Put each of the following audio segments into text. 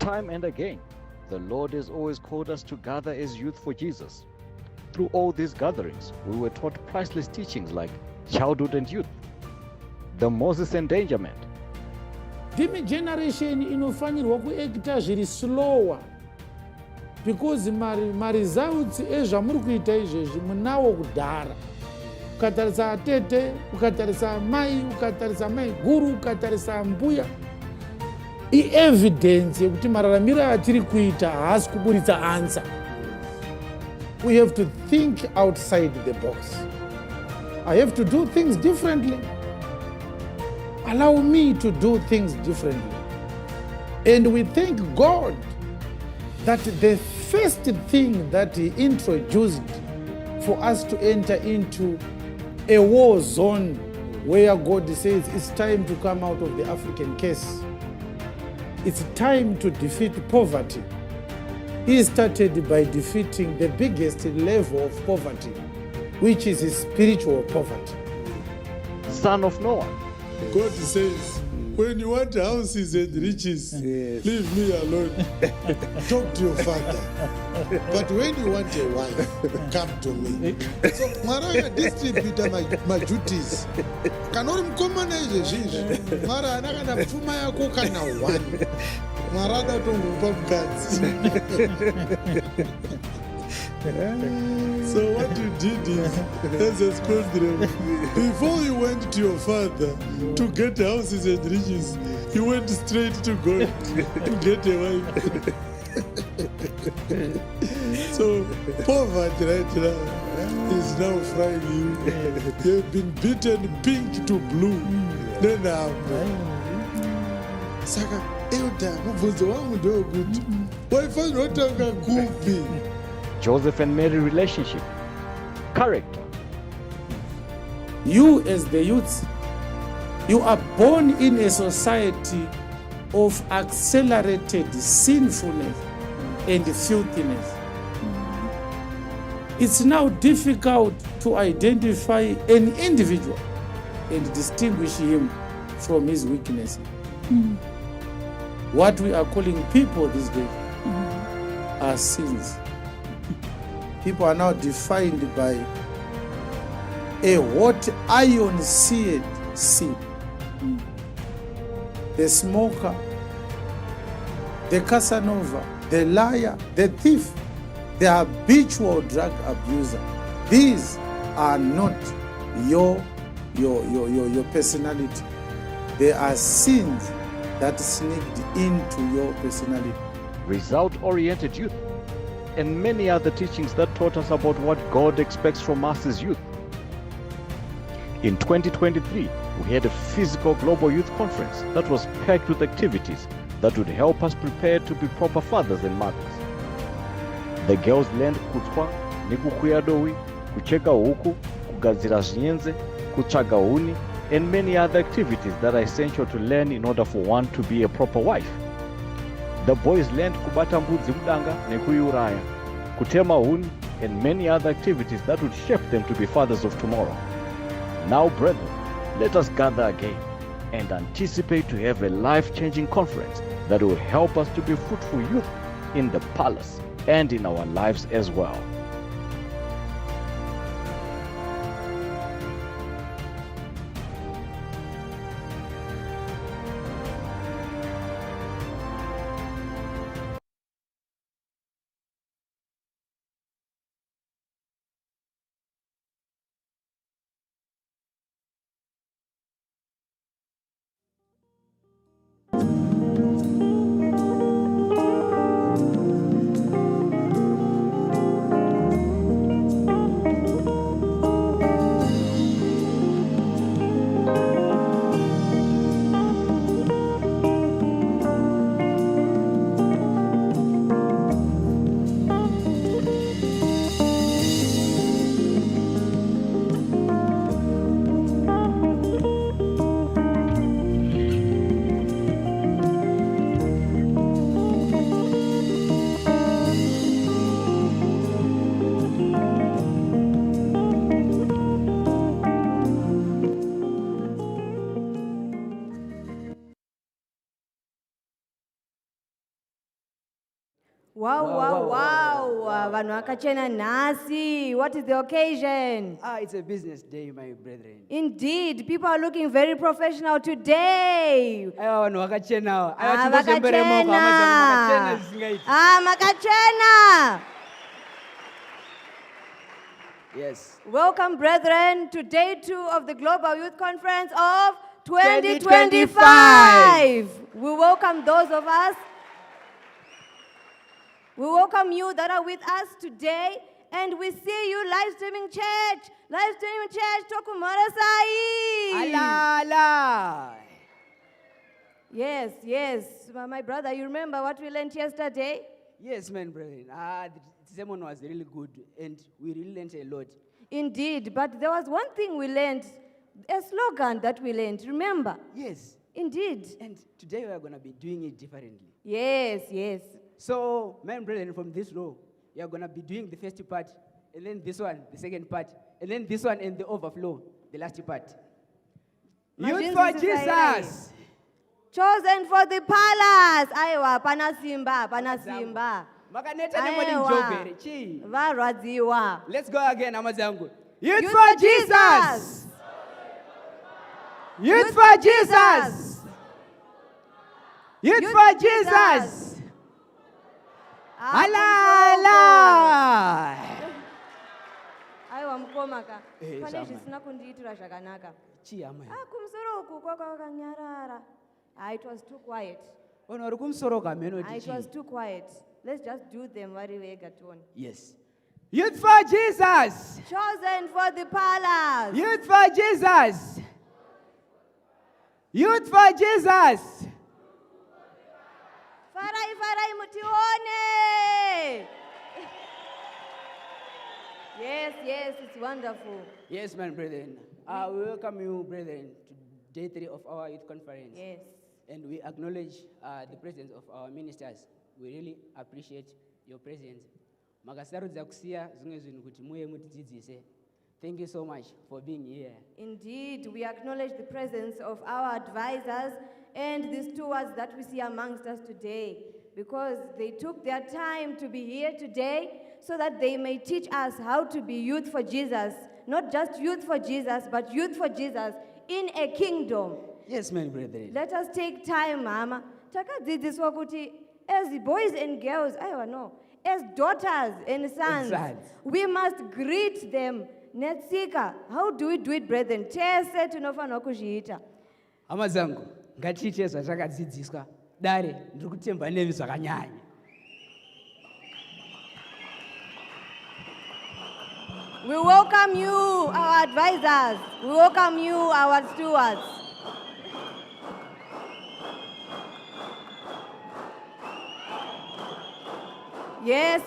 Time and again, the Lord has always called us to gather as youth for Jesus. Through all these gatherings, we were taught priceless teachings like childhood and youth, the Moses endangerment. Ndimi generation inofanirwa kuacta zviri slower because maresults ezvamuri kuita izvezvi munawo kudhara. Ukatarisa atete, ukatarisa amai, ukatarisa mai guru, ukatarisa mbuya, i-evidence yekuti mararamiro atiri kuita haasi kuburitsa answer. We have to think outside the box. I have to do things differently. Allow me to do things differently. And we thank God that the first thing that He introduced for us to enter into a war zone where God says it's time to come out of the African case. It's time to defeat poverty. He started by defeating the biggest level of poverty, which is spiritual poverty. Son of Noah. God says, when you want houses and riches, leave me alone. Talk to your father. But when you want a wife, come to me. So, Mara distributor my duties. Kanori mkomana izvezvi. Mara anakana pfuma yako kana one. Mara datongupa mukadzi. So what you did is, as a children, before you went to your father to get houses and riches, you went straight to God to get a wife. So poverty right now is now frying you. You've been beaten pink to blue. Then Saka, Euda, mubvunzo wangu ndio kuti. Waifanya watanga kupi? Joseph and Mary relationship, character. You as the youth, you are born in a society of accelerated sinfulness and filthiness. It's now difficult to identify an individual and distinguish him from his weaknesses. What we are calling people these days are sins. People are now defined by a hot iron-seared sin. The smoker, the Casanova, the liar, the thief, the habitual drug abuser. These are not your personality. They are sins that sneaked into your personality. Result-oriented youth, and many other teachings that taught us about what God expects from us as youth. In 2023, we had a physical global youth conference that was packed with activities that would help us prepare to be proper fathers and mothers. The girls learned kutswa, nikukuya dowi, kucheka huku, kugadzira zvinyenze, kutsvaga huni, and many other activities that are essential to learn in order for one to be a proper wife. The boys learned kubata mbudzi mudanga nekuiuraya, kutema huni, and many other activities that would shape them to be fathers of tomorrow. Now, brethren, let us gather again and anticipate to have a life-changing conference that will help us to be fruitful youth in the palace and in our lives as well. Wow. Vanhu vakachena nhasi. What is the occasion? It's a business day, my brethren. Indeed, people are looking very professional today. Aiwa vanhu vakachenawo. Ah, Aiwa timbozvemberei maoko hama dzangu makachena zvisingaiti. Makachena. Yes. Welcome, brethren, to day 2 of the Global Youth Conference of 2025. 2025. We welcome those of us. We welcome you that are with us today, and we see you live streaming church. Live streaming church, Tokumorasai. Ala. Yes. My brother, you remember what we learned yesterday? Yes, man, brethren. The sermon was really good, and we really learned a lot. Indeed, but there was one thing we learned, a slogan that we learned, remember? Yes. Indeed. And today we are going to be doing it differently. Yes. So, man, brethren, from this row, you are going to be doing the first part, and then this one, the second part, and then this one, and the overflow, the last part. Youth for Jesus. Chosen for the palace. Aiwa, panasimba. Makaneta nemodinjobere, chi. Varwadziwa. Let's go again, amazangu. Youth for Jesus. Youth for Jesus. Youth for Jesus. Ala. Aiwa mkomaka. Pane Shama. zvisina kundiitira zvakanaka. Chi amai. Kumusoro uku kwakanyarara. It was too quiet. Ono uri kumusoro kameno It was tichi. too quiet. Let's just do them vari vega tuone. Yes. Youth for Jesus. Chosen for the palace. Youth for Jesus. Youth for Jesus. Farai mutione. Yes, it's wonderful. Yes, man, brethren. We welcome you, brethren, to day 3 of our youth conference. Yes. And we acknowledge the presence of our ministers. We really appreciate your presence. Makasarudza kusiya zvimwe zvinhu kuti muye mutidzidzise. Thank you so much for being here. Indeed, we acknowledge the presence of our advisors and the stewards that we see amongst us today, because they took their time to be here today so that they may teach us how to be youth for Jesus. Not just youth for Jesus, but youth for Jesus in a kingdom. Yes, man, brethren. Let us take time, Mama. Takadzidziswa kuti as boys and girls, as daughters and sons, we must greet them. Netsika, how do we do it, brethren? Tese tinofanira kuzviita. Hama dzangu, ngatiite zvatakadzidziswa. Dare, ndiri kutemba nemi zvakanyanya. We welcome you, our advisors. We welcome you, our stewards. Yes.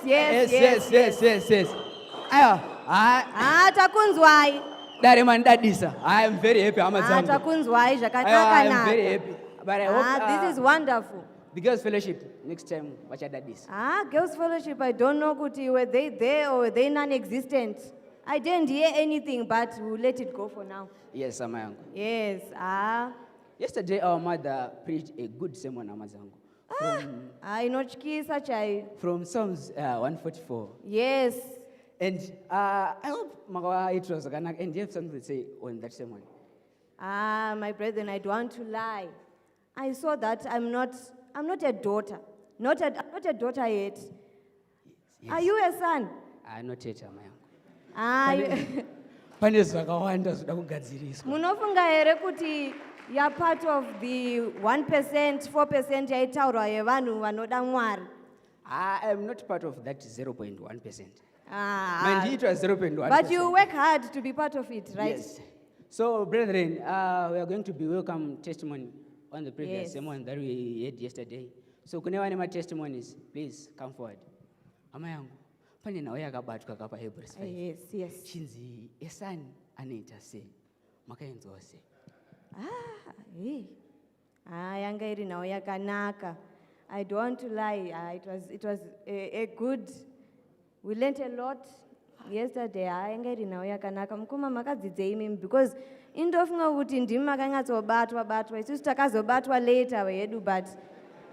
Takunzwai. Dare mandadisa. I am very happy, hama dzangu. Takunzwai zvakanaka I am naka. very happy. But I hope This is wonderful. the girls' fellowship next time vachadadisa. Girls' fellowship, I don't know kuti were they there or were they non-existent. I didn't hear anything, but we'll let it go for now. Yes, hama yangu. Yes. Yesterday, our mother preached a good sermon, hama dzangu. Inotyisa chai. From Psalms 144. Yes. And I hope it was zvakanaka. And you have something to say on that sermon. My brethren, I don't want to lie. I saw that I'm not a daughter. I'm not a daughter yet. Yes. Are you a son? Not yet, hama yangu. Pane zvakawanda zvoda kugadziriswa. Munofunga here kuti you're part of the 1%, 4% yaitaurwa yevanhu vanoda Mwari. I am not part of that 0.1%. But 0.1%. you work hard to be part of it, right? Yes. So, brethren, we are going to be welcome testimony on the previous Yes. sermon that we had yesterday. So, kune vane testimonies, please come forward. Hama yangu, pane nhau yakabatwa kapa Hebrews 5. Yes. Chinzi esani anoita sei? Makainzwa sei? Yanga iri nhau yakanaka. I don't want to lie. It was a good. We learned a lot yesterday. Yanga iri nhau yakanaka. Mukoma makadzidzei imimi because indofunga kuti ndimi makanyatsobatwa isusu takazobatwa later wedu, but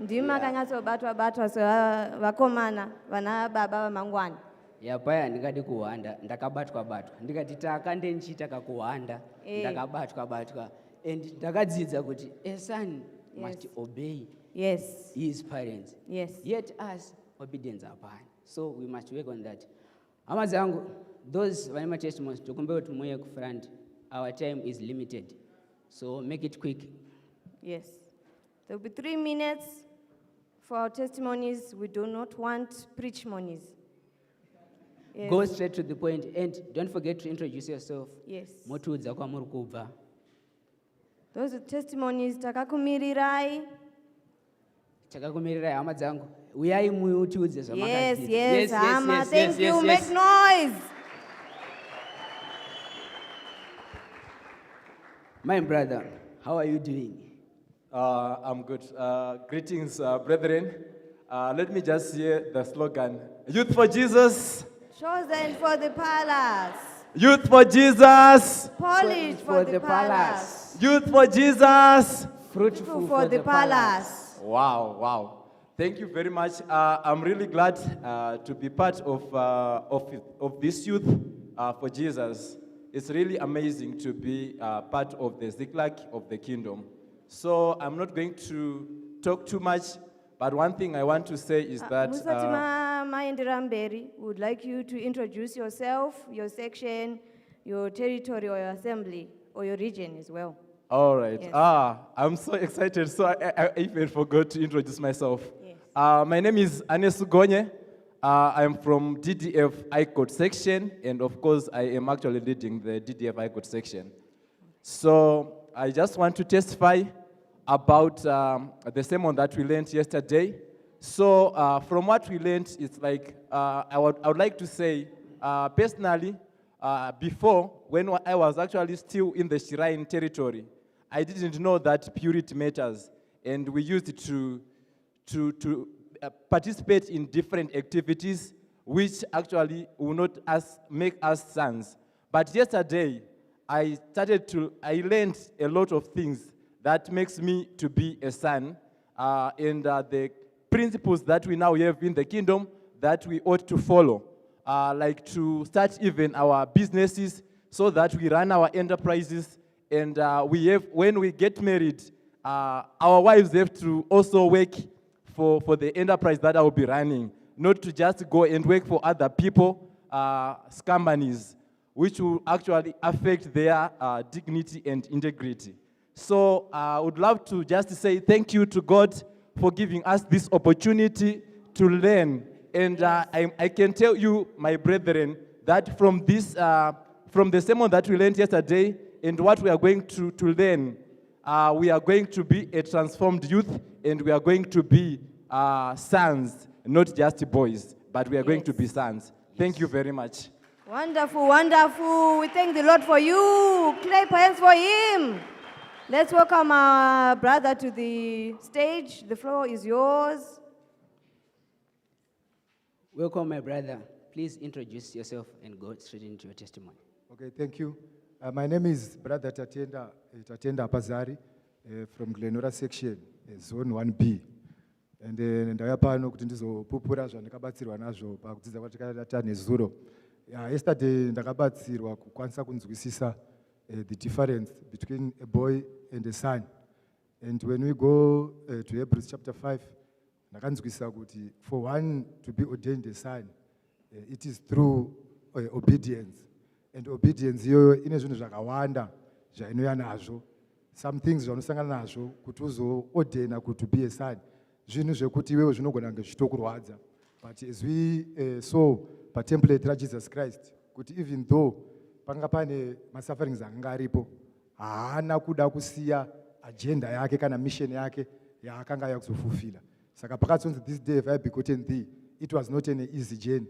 ndimi akanyatsobatwa sevakomana vana baba vamangwana. yapaya ndingadi kuhwanda ndakabatwa ndikati taka ndendichitaka kuhwanda ndakabatwa and ndakadzidza kuti a son must obey Yes. his parents. Yes. Yet us obedience apana, so we must work on that. Hama zangu, those vanema testimonies tokumbe kuti muye kufront, our time is limited, so make it quick. Yes. There will be 3 minutes for our testimonies. We do not want preachmonies. Yes. Go straight to the point and don't forget to introduce yourself. Yes. Motudza kwamuri kubva. Those are testimonies. Takakumirirai. Takakumirirai hama dzangu. Uyai mutiudze Yes, zvamakadzidza. yes, Hama. Thank you. yes. Make noise. My brother, how are you doing? I'm good. Greetings, brethren. Let me just hear the slogan. Youth for Jesus. Chosen for the palace. Youth for Jesus. Polished for the palace. Youth for Jesus. Fruitful For the palace. Wow. Thank you very much. I'm really glad to be part of this youth for Jesus. It's really amazing to be part of the Ziklag of the kingdom. So I'm not going to talk too much, but one thing I want to say is that Musati maendera mberi, we would like you to introduce yourself, your section, your territory or your assembly or your region as well. all right. Yes. I'm so excited. So I even forgot to introduce myself. Yes. My name is Anesu Gonye. I'm from DDF ICOT section, and of course, I am actually leading the DDF ICOT section. So I just want to testify about the sermon that we learned yesterday. So from what we learned, it's like I would like to say, personally, before, when I was actually still in the Shrine territory, I didn't know that purity matters, and we used it to participate in different activities which actually will not make us sons. But yesterday, I learned a lot of things that makes me to be a son, and the principles that we now have in the kingdom that we ought to follow, like to start even our businesses so that we run our enterprises, and when we get married, our wives have to also work for the enterprise that I will be running, not to just go and work for other people, companies, which will actually affect their dignity and integrity. So I would love to just say thank you to God for giving us this opportunity to learn. And I can tell you, my brethren, that from the sermon that we learned yesterday and what we are going to learn, we are going to be a transformed youth, and we are going to be sons, not just boys, but we are going to be sons. Thank you very much. Wonderful, wonderful. We thank the Lord for you. Clap hands for him. Let's welcome our brother to the stage. The floor is yours. Welcome, my brother. Please introduce yourself and go straight into your testimony. Okay, thank you. My name is Brother Tatenda Apazari from Glenora section, Zone 1B. And ndauya pano kuti ndizopupura zvandakabatsirwa nazvo pakudzidza kwatakata nezuro. Yesterday ndakabatsirwa kukwanisa kunzwisisa the difference between a boy and a son. And when we go to Hebrews chapter 5, ndakanzwisisa kuti for one to be ordained a son, it is through obedience. And obedience iyoyo ine zvinhu zvakawanda zvainouya nazvo. Some things zvanosangana nazvo kuti uzoordena kuti be a son. Zvinhu zvekuti iwewe zvinogona kunge zvichitokurwadza. But as we saw patemplate raJesus Christ, kuti even though panga pane masufferings anga aripo, haana kuda kusiya agenda yake kana mission yake yaakanga yakuzofulfilla. Saka pakatsonzi this day have I begotten thee, it was not an easy journey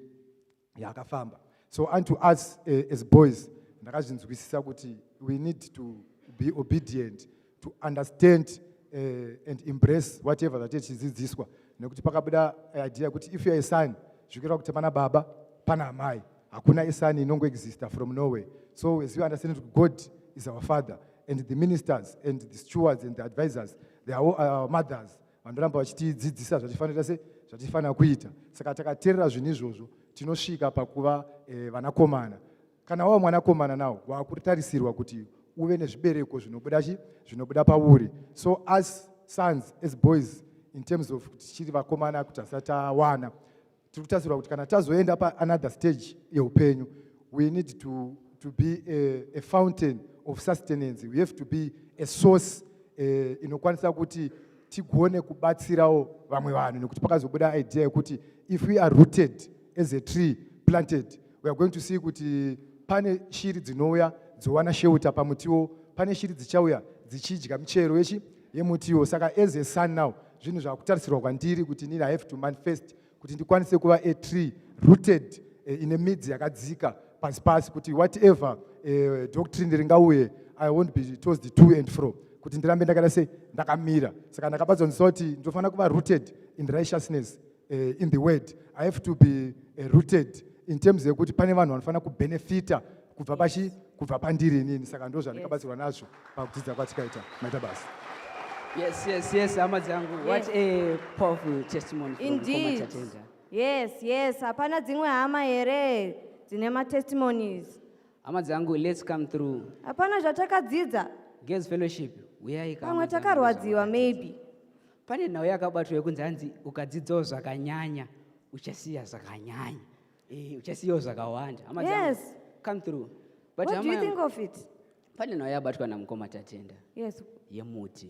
yaakafamba. So unto us as boys, ndakazvinzwisisa kuti we need to be obedient, to understand and embrace whatever that chidzidziswa. Nekuti pakabuda idea kuti if you are a son, zvikureva kuti pana baba, pana amai. Hakuna a son inongoexista from nowhere. So as we understand that God is our father, and the ministers and the stewards and the advisors, they are all our mothers. vanoramba vachitidzidzisa zvatifanira kuita. Saka takateerera zvinhu izvozvo tinosvika pakuva vanakomana. Kana wava mwanakomana nawo wakutarisirwa kuti uve nezvibereko zvinobuda pauri. So as sons, as boys, in terms of tichiri vakomana kuti hasati tawana, tiri kutarisirwa kuti kana tazoenda pa-another stage yeupenyu, we need to be a fountain of sustenance. We have to be a source inokwanisa kuti tigone kubatsirawo vamwe vanhu, nekuti pakazobuda idea yekuti if we are rooted as a tree planted, we are going to see kuti pane shiri dzinouya dzowana shelter pamutiwo, pane shiri dzichauya dzichidya michero yemutiwo. Saka as a son now, zvinhu zvakutarisirwa kwandiri kuti I have to manifest kuti ndikwanise kuva a tree rooted ine midzi yakadzika pasi kuti whatever doctrine ringauye, I won't be tossed to and fro, kuti ndirambe ndakadai ndakamira. Saka ndakabatsonisa kuti ndinofanira kuva rooted in righteousness, in the word. I have to be rooted in terms yekuti pane vanhu vanofanira kubenefita kubva pandiri inini. Saka ndo zvandakabatsirwa nazvo pakudzidza kwatikaita maita basa. Yes, Amadzangu. What a powerful testimony from Indeed. former Tatenda. Yes, hapana dzimwe hama here dzine ma-testimonies. Amadzangu, let's come through. Hapana zvatakadzidza, Girls Fellowship, uyai pamwe takarwadziwa maybe. Pane nhau yakabatwa yekunzi hanzi ukadzidzawo zvakanyanya uchasiya zvakanyanya. Uchasiyawo zvakawanda. Amadzangu, Yes. come through. But What do you think of it? pane nhau yabatwa namukoma Tatenda Yes. yemuti.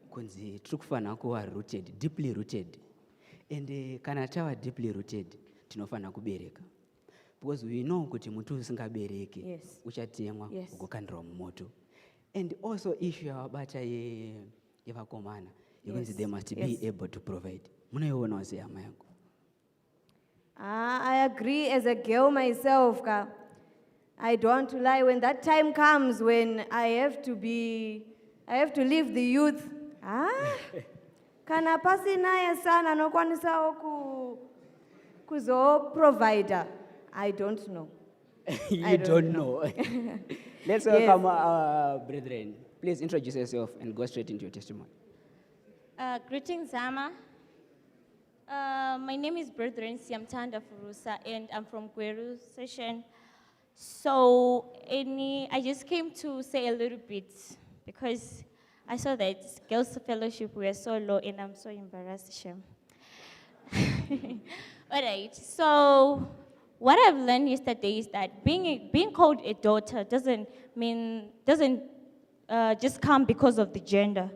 Kunzi tiri kufanira kuva rooted, deeply rooted. And kana tava deeply rooted, tinofanira kubereka. Because we know kuti muti usingabereki Yes. uchatemwa Yes. ugokandirwa mumoto. And also issue yavabata yevakomana yekunzi they must be able to provide. Munoionawo sei hama yangu? I agree as a girl myself. I don't want to lie. When that time comes when I have to leave the youth. Kana pasinaye sana anokwanisawo kuzo provider. I don't know. You don't know. Let's welcome our brethren. Please introduce yourself and go straight into your testimony. Greetings, Zama. My name is Brethren Siamtanda Furusa, and I'm from Gweru session. So, I just came to say a little bit because I saw that Girls Fellowship were so low, and I'm so embarrassed. Shem. All right. So, what I've learned yesterday is that being called a daughter doesn't just come because of the gender.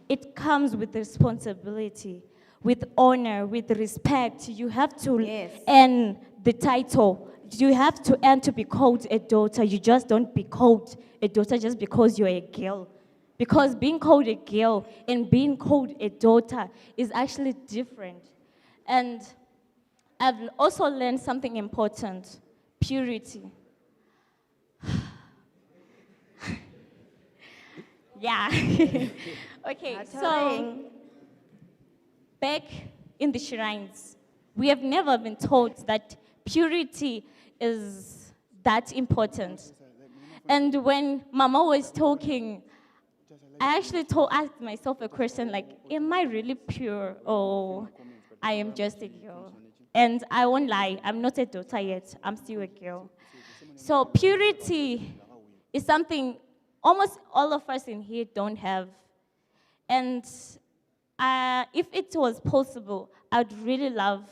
It comes with responsibility, with honor, with respect. You have to earn the title. You have to earn to be called a daughter. You just don't be called a daughter just because you're a girl. Because being called a girl and being called a daughter is actually different. And I've also learned something important: purity. Yeah. Okay, so back in the shrines, we have never been told that purity is that important. And when Mama was talking, I actually asked myself a question like, am I really pure or I am just a girl? And I won't lie, I'm not a daughter yet, I'm still a girl. So purity is something almost all of us in here don't have. And if it was possible, I'd really love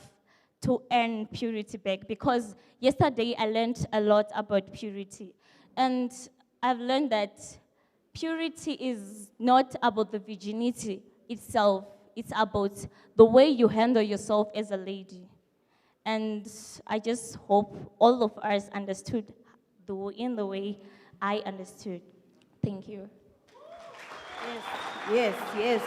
to earn purity back, because yesterday I learned a lot about purity. And I've learned that purity is not about the virginity itself, it's about the way you handle yourself as a lady. And I just hope all of us understood in the way I understood. Thank you. Yes.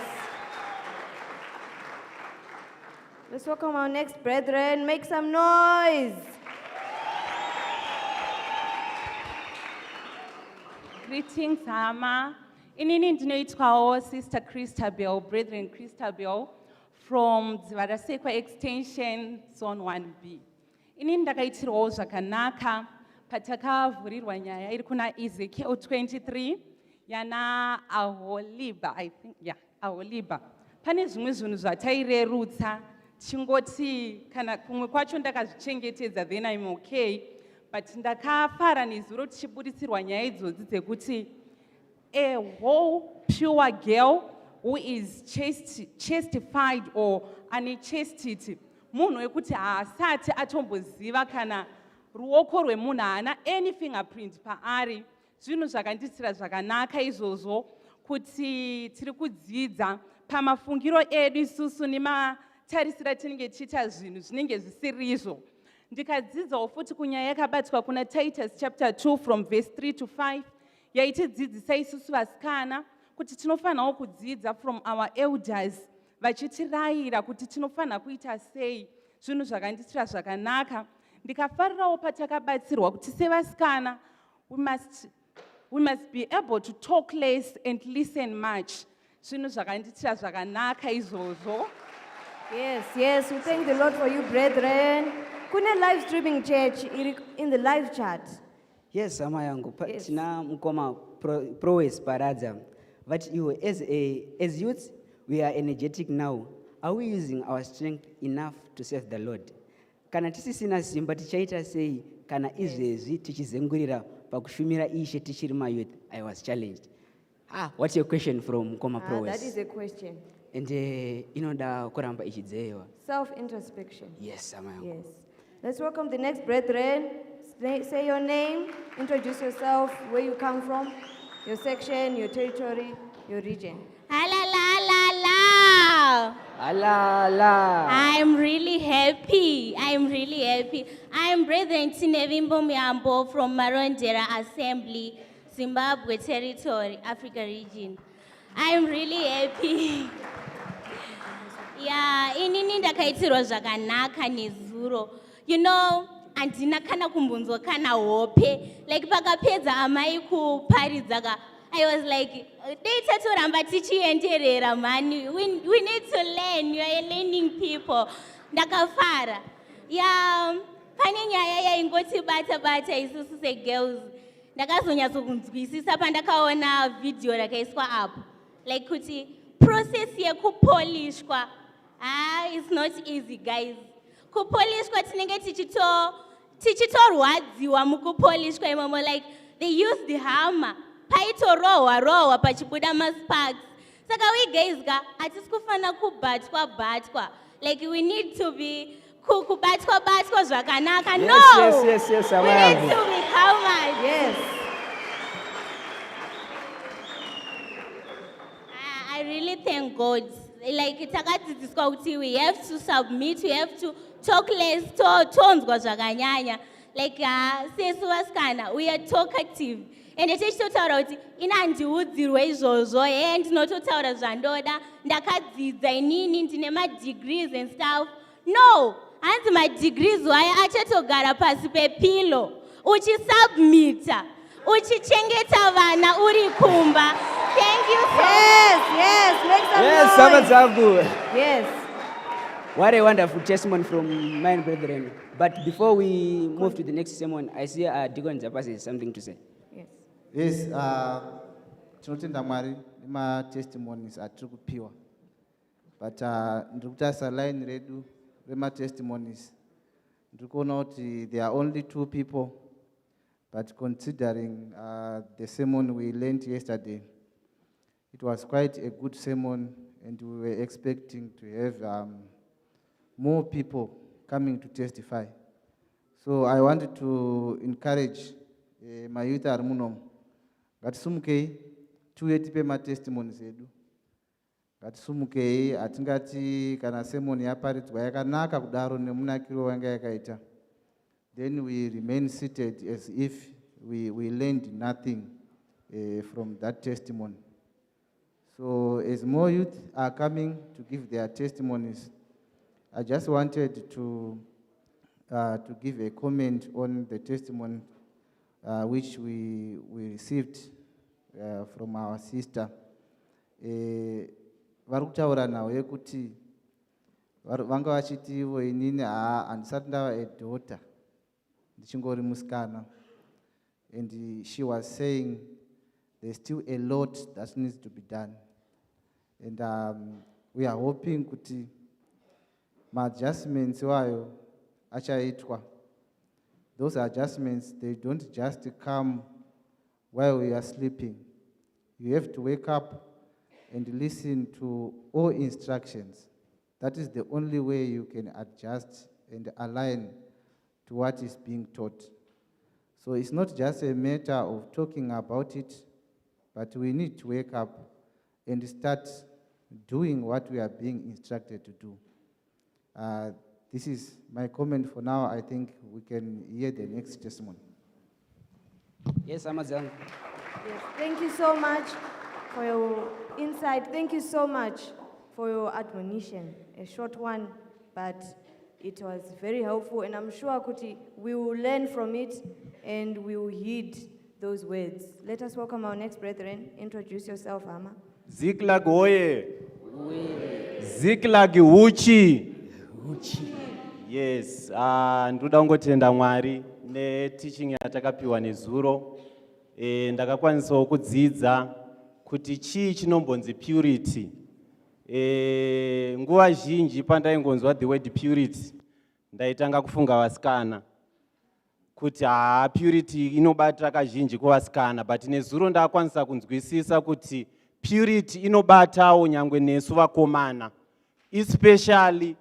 Let's welcome our next brethren. Make some noise. Greetings, Hama. Inini ndinoitwawo Sister Christabel, Brethren Christabel, from Dzivarasekwa Extension, Zone 1B. Inini ndakaitirwawo zvakanaka patakavhurirwa nyaya iri kuna Ezekiel 23 yana Aholiba, I think, yeah, Aholiba. pane zvimwe zvinhu zvatairerutsa chingoti kana kumwe kwacho ndakazvichengetedza then I'm okay, but ndakafara nezuro tichiburitsirwa nyaya idzodzi dzekuti a whole pure girl who is chastified or unchastity, munhu wekuti haasati atomboziva kana ruoko rwemunhu haana any fingerprint paari. Zvinhu zvakandiitira zvakanaka izvozvo kuti tiri kudzidza pamafungiro edu isusu nematarisiro atinenge tichiita zvinhu zvinenge zvisirizvo. Ndikadzidzawo futi kunyaya yakabatswa kuna Titus chapter 2 from verse 3 to 5 yaitidzidzisa isusu vasikana kuti tinofanirawo kudzidza from our elders vachitirayira kuti tinofanira kuita sei. Zvinhu zvakandiitira zvakanaka. Ndikafarirawo patakabatsirwa kuti sevasikana we must be able to talk less and listen much. Zvinhu zvakandiitira zvakanaka izvozvo. Yes, we thank the Lord for you, brethren. Kune live streaming church in the live chat. Yes, hama yangu. Yes. Tina mukoma prowess paradza. But you, as youths, we are energetic now. Are we using our strength enough to serve the Lord? Kana tisisina simba tichaita sei kana izvezvi tichizengurira pakushumira Ishe tichiri mayouth? I was challenged. What's your question from Mukoma Prowess? That is a question. And inoda kuramba ichidzewa. Self-introspection. Yes, hama yangu. Yes. Let's welcome the next brethren. Say your name, introduce yourself, where you come from, your section, your territory, your region. Alala. I'm really happy. I am Brethren Tinevimbo Miambo from Marondera Assembly, Zimbabwe Territory, Africa region. I'm really happy. Yeah, inini ndakaitirwa zvakanaka nezuro. You know, andina kana kumbunzwa kana hope. Like pakapedza amai kuparidza ka, I was like, data toramba tichienderera man. We need to learn. You are learning people. Ndakafara. Yeah, pane nyaya yaingoti bata isusu girls. Ndakazonyatsokunzwisisa pandakaona video rakaiswa apo. Like kuti process yekupolishwa. It's not easy, guys. Kupolishwa tinenge tichitorwadziwa mukupolishwa imomo, like they use the hammer. Paitorohwa pachibuda masparks. Saka we guys hatisi kufana kubatwa. Like we need to be kubatwa zvakanaka. No. Yes. We need to be hammered. Yes. I really thank God. Like takadzidziswa kuti we have to submit, we have to talk less, tonzwa zvakanyanya. Like sesu vasikana, we are talkative. And tichitotaura kuti inandiudzirwe izvozvo, ndinototaura zvandoda, ndakadzidza inini ndine ma-degrees and stuff. No, hanzi ma-degrees aya achatogara pasi pepilo, uchisubmita, uchichengeta vana uri kumba. Thank you so much. Yes, make some Yes, noise. Yes. What a wonderful testimony from my brethren. But before we move to the next sermon, I see Deacon Zapas has something to say. Yes, tinotenda Mwari nema-testimonies atiri kupiwa. But ndiri kutarisa line redu rema-testimonies. Ndiri kuona kuti there are only 2 people, but considering the sermon we learned yesterday, it was quite a good sermon, and we were expecting to have more people coming to testify. So I wanted to encourage my youth armunom. Ngatisumukei tiuye tipe ma-testimonies edu. Ngatisumukei hatingati kana sermon yaparidzwa yakanaka kudaro nemunakiro wanga yakaita. Then we remain seated as if we learned nothing from that testimony. So as more youth are coming to give their testimonies, I just wanted to give a comment on the testimony which we received from our sister. Vari kutaura nawo yekuti vanga vachiti ivo inini handisati ndava a daughter, ndichingori musikana. And she was saying there's still a lot that needs to be done. And we are hoping kuti ma-adjustments wayo achaitwa. Those adjustments, they don't just come while we are sleeping. You have to wake up and listen to all instructions. That is the only way you can adjust and align to what is being taught. So it's not just a matter of talking about it, but we need to wake up and start doing what we are being instructed to do. This is my comment for now. I think we can hear the next testimony. Yes, Amazon. Yes, thank you so much for your insight. Thank you so much for your admonition. A short one, but it was very helpful, and I'm sure Kuti, we will learn from it and we will heed those words. Let us welcome our next brethren. Introduce yourself, Ama. Ziklag oye. Ziklag uchi. Yes, ndoda kungotenda Mwari neteaching yatakapiwa nezuro. Ndakakwanisawo kudzidza kuti chii chinombonzi purity. Nguva zhinji pandaingonzwa the word purity, ndaitanga kufunga vasikana kuti purity inobata kazhinji kuvasikana, but nezuro ndakwanisa kunzwisisa kuti purity inobatawo nyangwe nesu vakomana, especially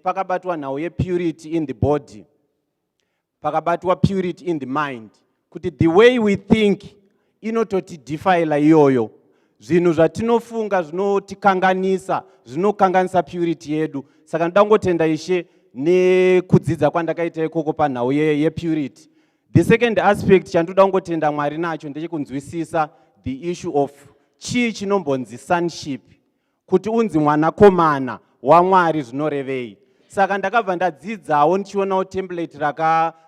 pakabatwa nhau yepurity in the body, pakabatwa purity in the mind, kuti the way we think inototi defile iyoyo. Zvinhu zvatinofunga zvinotikanganisa, zvinokanganisa purity yedu. Saka ndangotenda Ishe nekudzidza kwandakaita ikoko panhau yepurity. The second aspect chandoda kungotenda Mwari nacho ndechekunzwisisa the issue of chii chinombonzi sonship, kuti unzi mwanakomana waMwari zvinorevei. Saka ndakabva ndadzidzawo ndichionawo template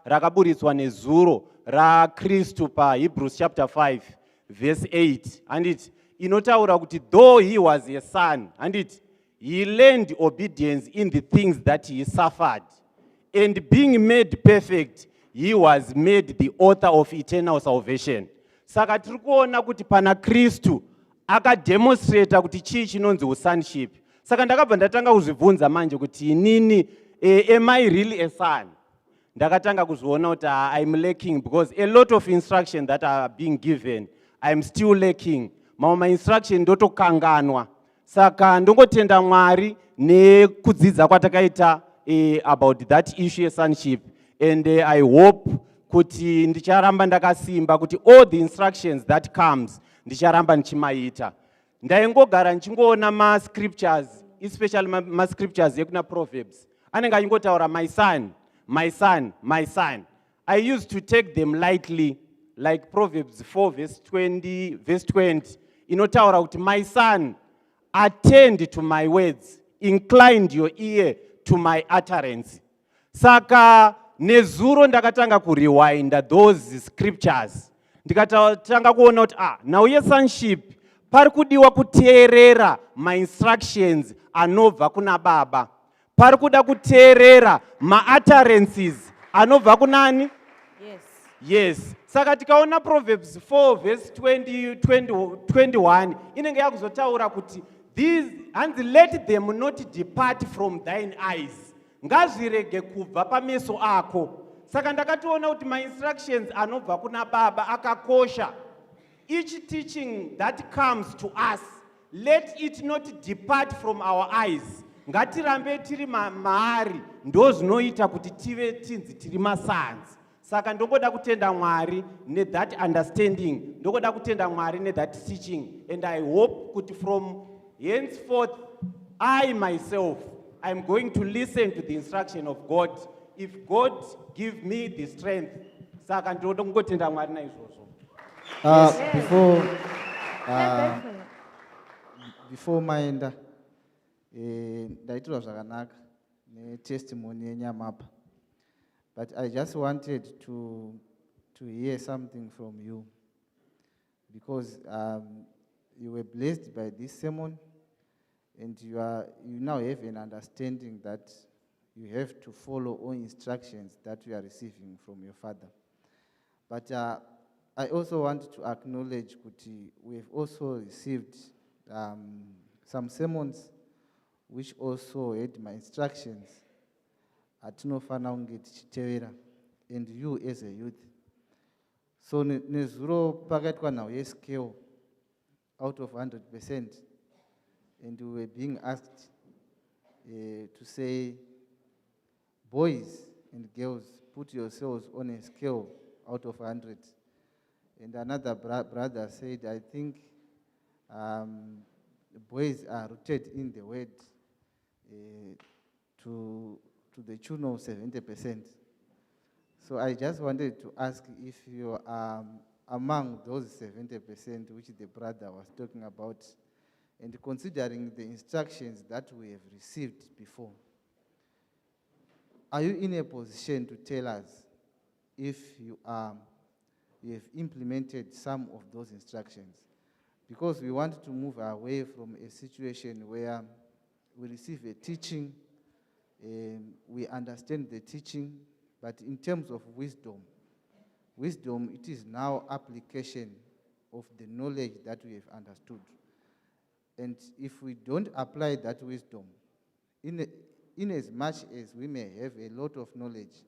rakaburitswa nezuro raKristu paHebrews chapter 5 verse 8, handiti inotaura kuti though he was a son, handiti, he learned obedience in the things that he suffered, and being made perfect, he was made the author of eternal salvation. Saka tiri kuona kuti pana Kristu akademonstrata kuti chii chinonzi usonship. Saka ndakabva ndatanga kuzvibvunza manje kuti inini, am I really a son? Ndakatanga kuzviona kuti I'm lacking, because a lot of instruction that are being given, I'm still lacking. Mamwe instruction ndotokanganwa. Saka ndongotenda Mwari nekudzidza kwatakaita about that issue sonship, and I hope kuti ndicharamba ndakasimba kuti all the instructions that comes ndicharamba ndichimaita. Ndaingogara ndichingoona ma-scriptures, especially ma-scriptures ekuna Proverbs, anenge achingotaura my son, my son, my son. I used to take them lightly, like Proverbs 4 verse 20, inotaura kuti my son, attend to my words, incline your ear to my utterance. Saka nezuro ndakatanga kurewinda those scriptures, ndikatanga kuona kuti now yesonship pari kudiwa kuteerera ma-instructions anobva kuna baba, pari kuda kuteerera ma-utterances anobva kunani? Yes. Saka tikaona Proverbs 4 verse 21 inenge yakuzotaura kuti these, and let them not depart from thine eyes, ngazvirege kubva pameso ako. Saka ndakatoona kuti ma-instructions anobva kuna baba akakosha. Each teaching that comes to us, let it not depart from our eyes. Ngatirambe tiri maari, ndo zvinoita kuti tive tinzi tiri masanzi. Saka ndongoda kutenda Mwari ne that understanding, ndongoda kutenda Mwari ne that teaching, and I hope kuti from henceforth I myself, I'm going to listen to the instruction of God if God give me the strength. Saka ndoda kungotenda Mwari na izvozvo. Before maenda, ndaitirwa zvakanaka netestimony yenyama apa. But I just wanted to hear something from you, because you were blessed by this sermon, and you now have an understanding that you have to follow all instructions that you are receiving from your father. But I also want to acknowledge that we have also received some sermons which also had my instructions atinofana kunge tichitevera, and you as a youth. So nezuro pakaitwa nhau yescale out of 100%, and we were being asked to say, boys and girls, put yourselves on a scale out of 100. And another brother said, I think boys are rooted in the word to the tune of 70%. So I just wanted to ask if you are among those 70% which the brother was talking about, and considering the instructions that we have received before, are you in a position to tell us if you have implemented some of those instructions? Because we want to move away from a situation where we receive a teaching, we understand the teaching, but in terms of wisdom, it is now application of the knowledge that we have understood. And if we don't apply that wisdom, in as much as we may have a lot of knowledge,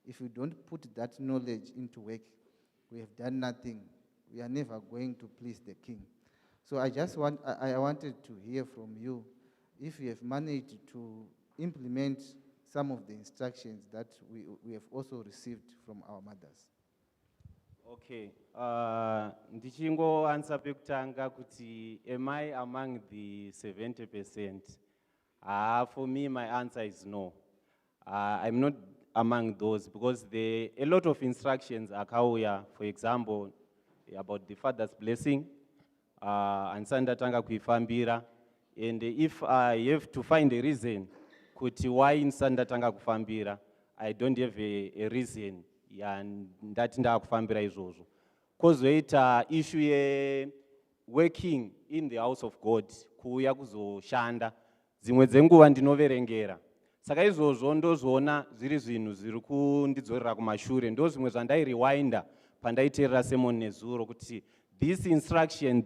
if we don't put that knowledge into work, we have done nothing. We are never going to please the King. So I wanted to hear from you if you have managed to implement some of the instructions that we have also received from our mothers. Okay. Ndichingoansa pekutanga kuti am I among the 70%? For me, my answer is no. I'm not among those because a lot of instructions are kauya, for example, about the father's blessing, and sandatanga kuifambira. And if I have to find a reason kuti why sandatanga kufambira, I don't have a reason ndati ndakufambira izvozvo. Kozoita issue ye working in the house of God, kuuya kuzoshanda, dzimwe dzenguva ndinoverengera. Saka izvozvo ndozoona zviri zvinhu zviri kundidzorera kumashure, ndo zvimwe zvandairewinda pandaiteerera sermon nezuro kuti this instruction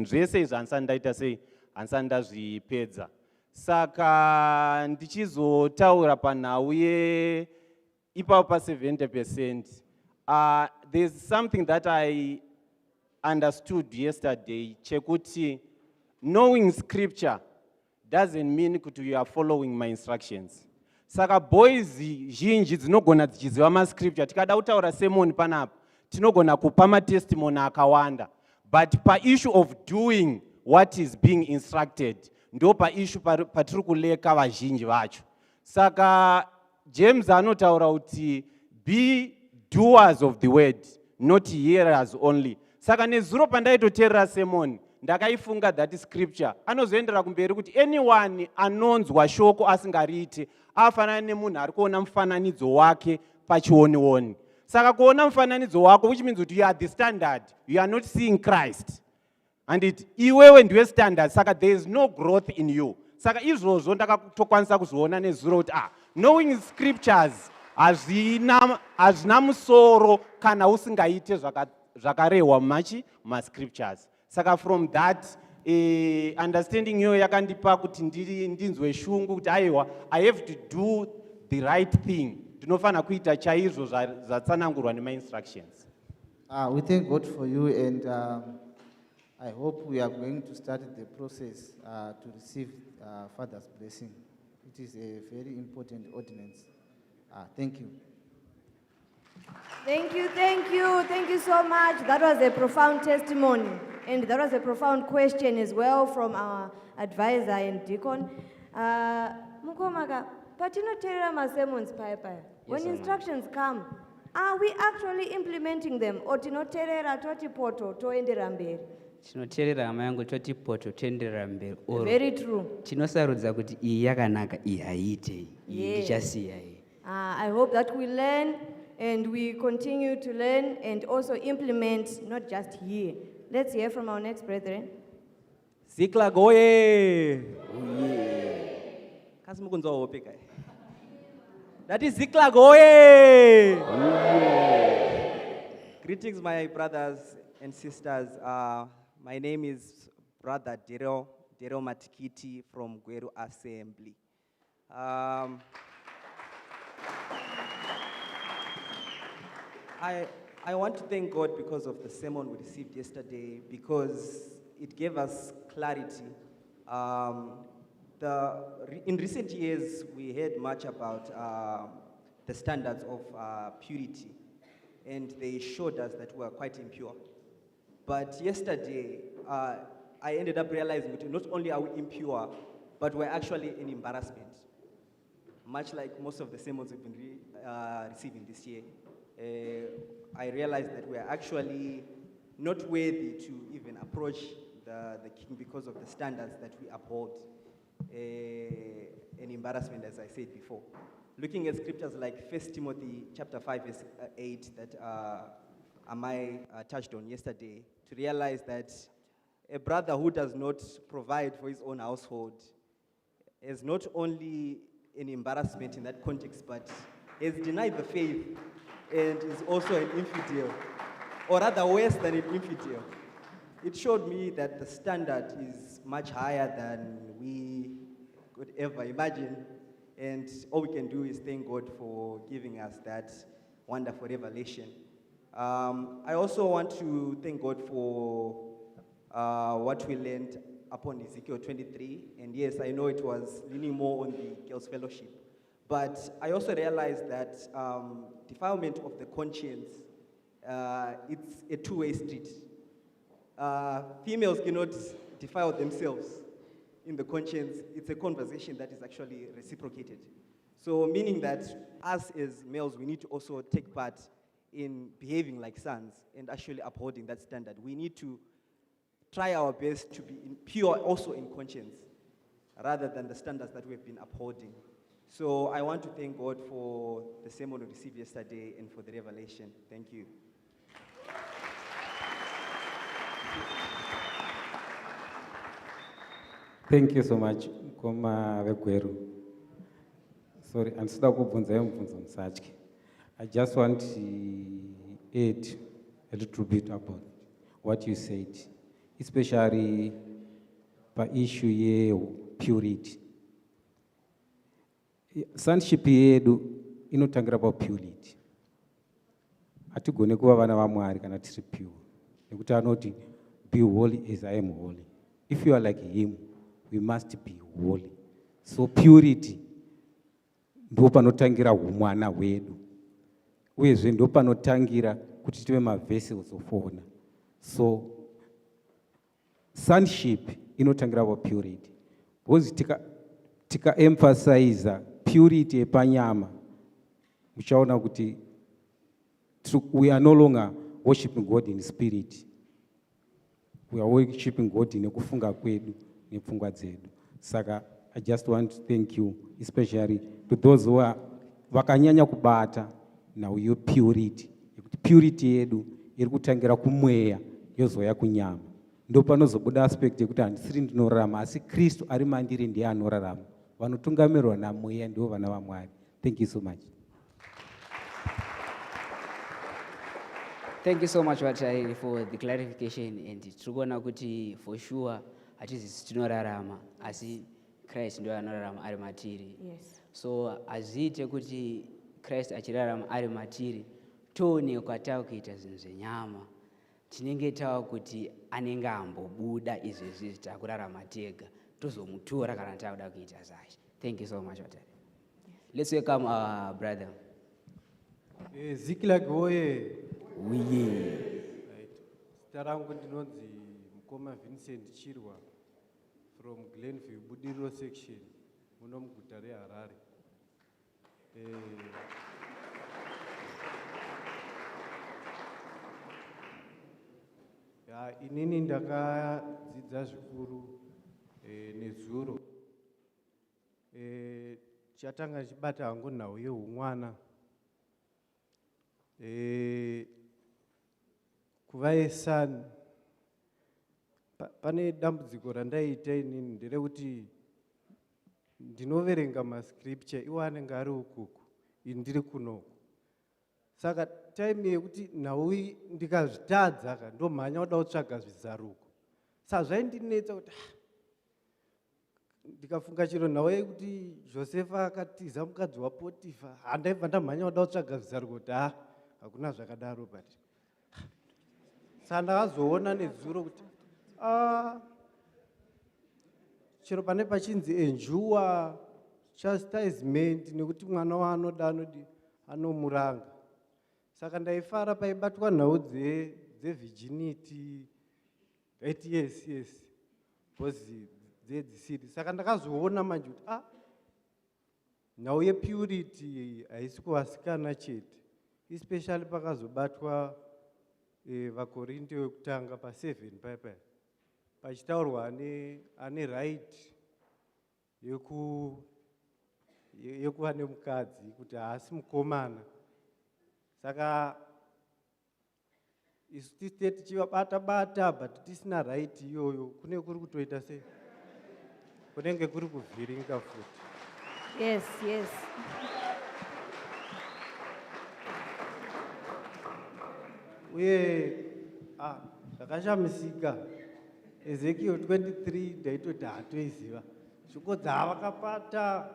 zvese izvi handisandaita sei, handisandazvipedza. Saka ndichizotaura panhau ye ipapo pa 70%. There's something that I understood yesterday, chekuti knowing scripture doesn't mean kuti you are following my instructions. Saka boys zhinji dzinogona dzichiziva mascripture, tikada kutaura sermon panapa, tinogona kupa matestimony akawanda. But pa issue of doing what is being instructed, ndo pa issue patiri kuleka vazhinji vacho. Saka James anotaura kuti be doers of the word, not hearers only. Saka nezuro pandaitoteerera sermon, ndakaifunga that scripture anozoendera kumberi kuti anyone anonzwa shoko asingariite afanana nemunhu ari kuona mufananidzo wake pachionioni. Saka kuona mufananidzo wako, which means that you are the standard, you are not seeing Christ. And iwewe ndiwe standard, saka there is no growth in you. Saka izvozvo ndakatokwanisa kuzoona nezuro kuti knowing scriptures hazvina musoro kana usingaite zvakarehwa mascriptures. Saka from that understanding yo yakandipa kuti ndinzwe shungu kuti aiwa, I have to do the right thing. Ndinofana kuita chaizvo zvatsanangurwa nema-instructions. We thank God for you, and I hope we are going to start the process to receive Father's blessing. It is a very important ordinance. Thank you. Thank you so much. That was a profound testimony, and that was a profound question as well from our advisor and deacon. Mukomaka, patinoteerera masermons paya. When instructions come, are we actually implementing them, or tinoteerera toti poto toendera mberi? Tinoteerera hama yangu toti poto toenderera mberi. Very true. Tinosarudza kuti iyi yakanaka, iyi haiite, iyi ndichasiya iyi. I hope that we learn and we continue to learn and also implement, not just here. Let's hear from our next brethren. Ziklag oye! Kazi mukunzwa hope kai. That is Ziklag oye! Greetings my brothers and sisters. My name is Brother Daryl Dero Matikiti from Gweru Assembly. I want to thank God because of the sermon we received yesterday, because it gave us clarity. In recent years, we heard much about the standards of purity, and they showed us that we are quite impure. But yesterday, I ended up realizing that not only are we impure, but we're actually in embarrassment. Much like most of the sermons we've been receiving this year, I realized that we're actually not worthy to even approach the king because of the standards that we uphold. An embarrassment, as I said before. Looking at scriptures like 1 Timothy chapter 5, verse 8 that Amai touched on yesterday, to realize that a brother who does not provide for his own household is not only an embarrassment in that context, but has denied the faith and is also an infidel, or rather worse than an infidel. It showed me that the standard is much higher than we could ever imagine, and all we can do is thank God for giving us that wonderful revelation. I also want to thank God for what we learned upon Ezekiel 23, and yes, I know it was leaning more on the girls' fellowship, but I also realized that defilement of the conscience, it's a two-way street. Females cannot defile themselves in the conscience. It's a conversation that is actually reciprocated. So meaning that us as males, we need to also take part in behaving like sons and actually upholding that standard. We need to try our best to be pure also in conscience, rather than the standards that we've been upholding. So I want to thank God for the sermon we received yesterday and for the revelation. Thank you. Thank you so much, Koma Vegweru. Sorry, I just want to add a little bit about what you said, especially by issue of purity. Sonship yedu inotangira about purity. Hatigone kuva vana vaMwari kana tiri pure. Nekuti anoti, be holy as I am holy. If you are like him, we must be holy. So purity ndo panotangira humwana hwedu. Uyezve ndo panotangira kuti tive mavessels of honor. So sonship inotangira about purity. Because tika emphasize purity epanyama, muchaona kuti we are no longer worshiping God in spirit. We are worshiping God in kufunga kwedu nepfungwa dzedu. Saka I just want to thank you, especially to those who are vakanyanya kubata now your purity. Purity yedu iri kutangira kumweya yozoya kunyama. Ndo panozobuda aspect yekuti handisiri ndinorarama asi Kristu ari mandiri ndiye anorarama. Vanotungamirwa namweya ndivo vana vaMwari. Thank you so much. Thank you so much, Vatari, for the clarification. And Trugona kuti for sure, hatizi tinorarama, asi Christ ndio anorarama ari matiri. Yes. So azite kuti Christ achirarama ari matiri, tone kwatawa kuita zvinhu zvenyama, tinenge tawa kuti anenge ambobuda izvezvi takurarama tega, tozomutora kana takuda kuita zvacho. Thank you so much, Vatari. Let's welcome our brother. Ziklag oye. Uye. Zita rangu ndinonzi Mukoma Vincent Chirwa from Glenview Budiriro section muno muguta reHarare. Inini ndakadzidza zvikuru nezuro. Chatanga chibata hangu nhau yehumwana. Kuva esani pane dambudziko randaita inini nderekuti ndinoverenga mascripture iwo anenge ari ukuku ini ndiri kunoko. Saka time yekuti nhau ndikazvitadza ka ndomhanya kuda kutsvaga zvizaruko. Saka zvaindinetsa kuti ndikafunga chiro nhau yekuti Josefa akatiza mukadzi waPotifa, handaibva ndamhanya kuda kutsvaga zita kuti hakuna zvakadaro, but saka ndakazoona nedzuro kuti chero pane pachinzi enjuwa chastisement nekuti mwana waanoda anomuranga. Saka ndaifara paibatwa nhau dzevirginity, ndaiti yes because dzedzisiri. Saka ndakazoona manje kuti nhau yepurity haisi kuvasikana chete, especially pakazobatwa vakorinde wekutanga pa7 paipai pachitaurwa ane right yekuva nemukadzi kuti haasi mukomana. Saka isu tisite tichivabata but tisina right iyoyo, kune kuri kutoita sei, kunenge kuri kuvhiringa futi. Yes. Uye zvakashamisika Ezekiel 23 ndaitoti hatoiziva shoko dzavakapata.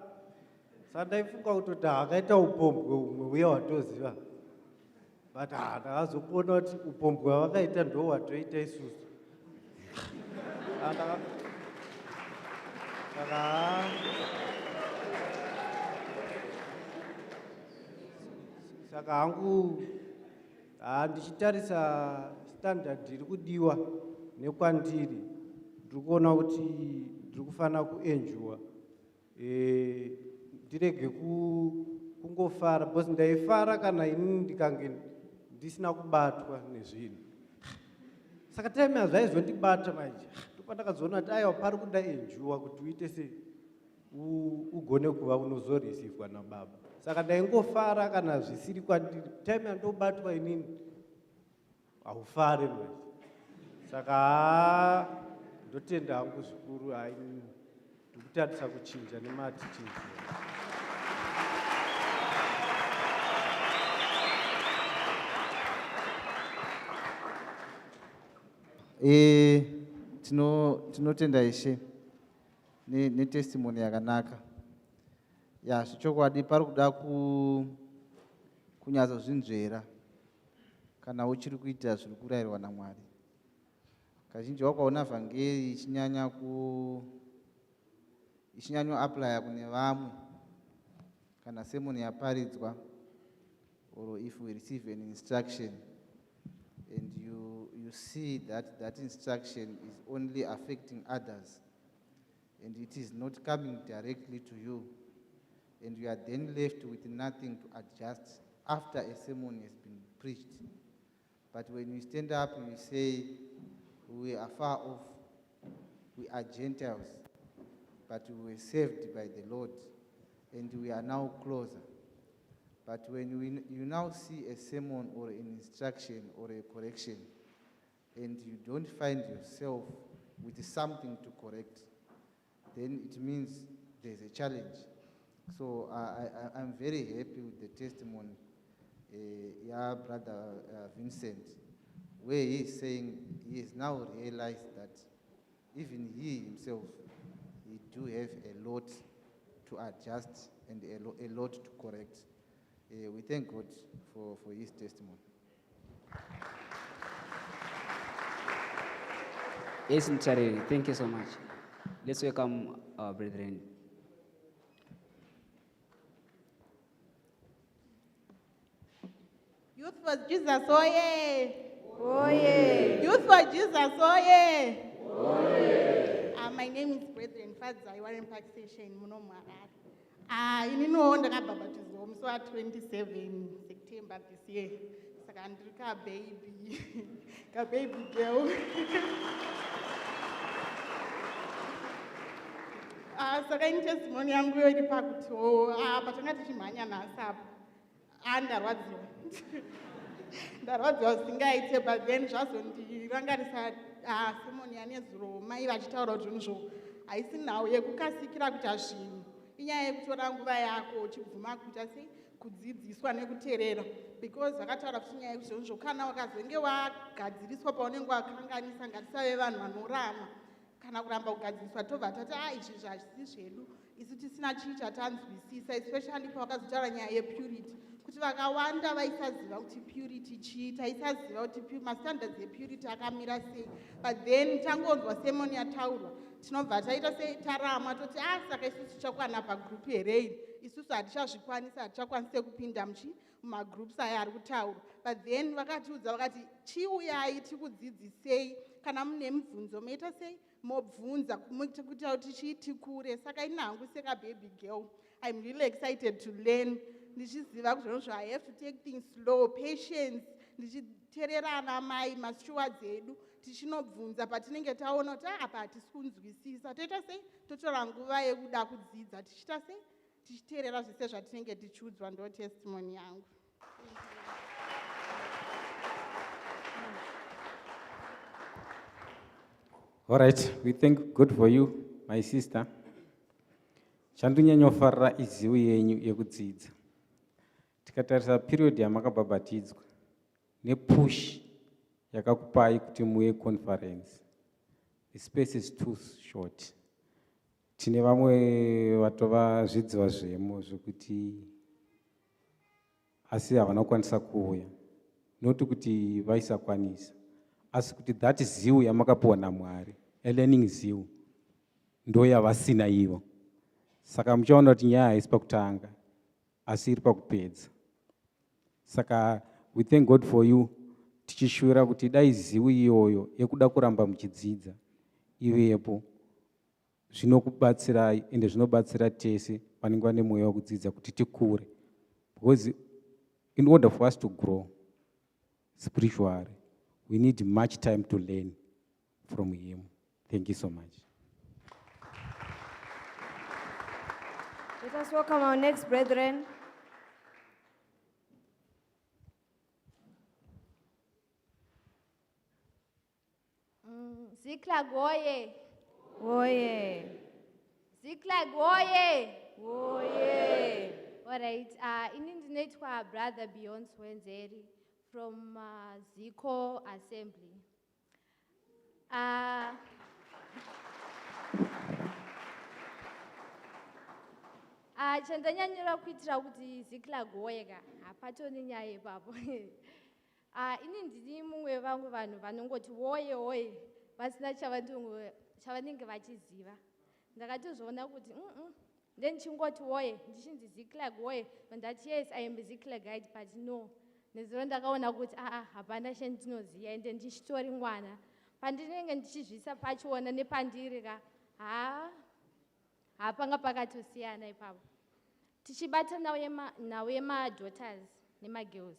Saka ndaifunga kutoti hakaita upombwe umwe uye watoziva, but ndakazokuona kuti upombwe hwavakaita ndo hwatoita isusu. Saka hangu ndichitarisa standard iri kudiwa nekwandiri, ndiri kuona kuti ndiri kufanira kuenjwa, ndirege kungofara, because ndaifara kana inini ndikange ndisina kubatwa nezvinhu. Saka time hazvaizondibata manje ndopandakazoona kuti aiwa pari kuda enjuwa kuti uite sei ugone kuva unozoresivwa nababa. Saka ndaingofara kana zvisiri kwandiri, time yandobatwa inini haufare manje. Saka ndotenda hangu zvikuru, ndikutarisa kuchinja nematichinji. Tinotenda Ishe netestimony yakanaka. Zvichokwadi pari kuda kunyatsozvinzvera kana uchiri kuita zviri kurayirwa naMwari. Kazhinji wakaona vhangeri ichinyanya apply kune vamwe kana sermon yaparidzwa, or if we receive an instruction and you see that instruction is only affecting others and it is not coming directly to you, and you are then left with nothing to adjust after a sermon has been preached. But when you stand up and you say, we are far off, we are Gentiles, but we were saved by the Lord, and we are now closer. But when you now see a sermon or an instruction or a correction, and you don't find yourself with something to correct, then it means there's a challenge. So I'm very happy with the testimony, Brother Vincent, where he is saying he has now realized that even he himself, he do have a lot to adjust and a lot to correct. We thank God for his testimony. Yes, Mchari, thank you so much. Let's welcome our brethren. Youth for Jesus, oye! Oye! Youth for Jesus, oye! Oye! My name is Brethren Fadza, I in Park Station, Munomara. You know, I'm baptized, so at 27 September this year. So I'm a baby girl. So I'm testimony, I'm going to park to, but I'm not to Mania Nasab. And that was singaite, but then just on the Rangarisa ceremony and Ezro, my Vajitaro Junjo. I see now Yakukasi Kirakutashin. Inya Kuranguva Yako, Chifumakutasi, could this one Ekuterera, because the Gatar of Sinya Junjo Kana Kazengewa, Kadziris Poponingwa, Kanganis and Gatsavan, Manorama. kana kuramba kugadziswa tobva tati izvi hazvisi zvedu isu tisina chii chatanzwisisa, especially pavakazotaura nyaya yepurity, kuti vakawanda vaisaziva kuti purity chii, taisaziva kuti mastandards epurity akamira sei. But then tangonzwa semoni yataurwa tinobva taita sei tarama toti saka isusu tichakwana pagroup here, isusu hatichazvikwanisa, hatichakwanise kupinda mumagroups aya ari kutaurwa. But then vakatiudza vakati chiuyai tikudzidzisei, kana mune mibvunzo moita sei mobvunza kuita kuti chii tikure. Saka ini hangu seka baby girl, I'm really excited to learn, ndichiziva kuti zvinhu I have to take things slow, patience, ndichiteererana mai masteward edu tichinobvunza patinenge taona kuti apa hatisi kunzwisisa, toita sei totora nguva yekuda kudzidza, tichiita sei tichiteerera zvese zvatinenge tichiudzwa. Ndo testimony yangu. All right, we thank God for you, my sister. Chandonyanyofarira izivo yenyu yekudzidza. Tikatarisa period yamakabhabhatidzwa nepush yakakupai kuti muye conference, the space is too short. Tine vamwe vatova zvidziva zvemo zvokuti asi havana kukwanisa kuuya, noti kuti vaisakwanisa, asi kuti that zivo yamakapiwa naMwari, learning zivo, ndo yavasina ivo. Saka muchaona kuti nyaya haisi pakutanga asi iri pakupedza. Saka we thank God for you, tichishuvira kuti dai zivo iyoyo yekuda kuramba muchidzidza ivepo, zvinokubatsirai ende zvinobatsira tese panenge pane mweya wekudzidza kuti tikure, because in order for us to grow spiritually we need much time to learn from him. Thank you so much. Let us welcome our next brethren. Ziklag oye. Oye. Ziklag oye. Oye. All right. Ini ndinoitwa brother Beyond Swenzeri from Ziko Assembly. Chandanyanyira kuitira kuti Ziklag oye ka hapatoni nyaya ipapo. Ini ndiri mumwe vamwe vanhu vanongoti oye oye vasina chavanenge vachiziva. Ndakatozviona kuti ndendichingoti oye ndichinzi Ziklag oye, ndati yes I am a Ziklagite, but no, nezuro ndakaona kuti hapana chandinoziva ende ndichitori mwana pandinenge ndichizvisa pachiona nepandiri ka hapanga pakatosiyana ipapo. Tichibata nawe ma-daughters nema-girls,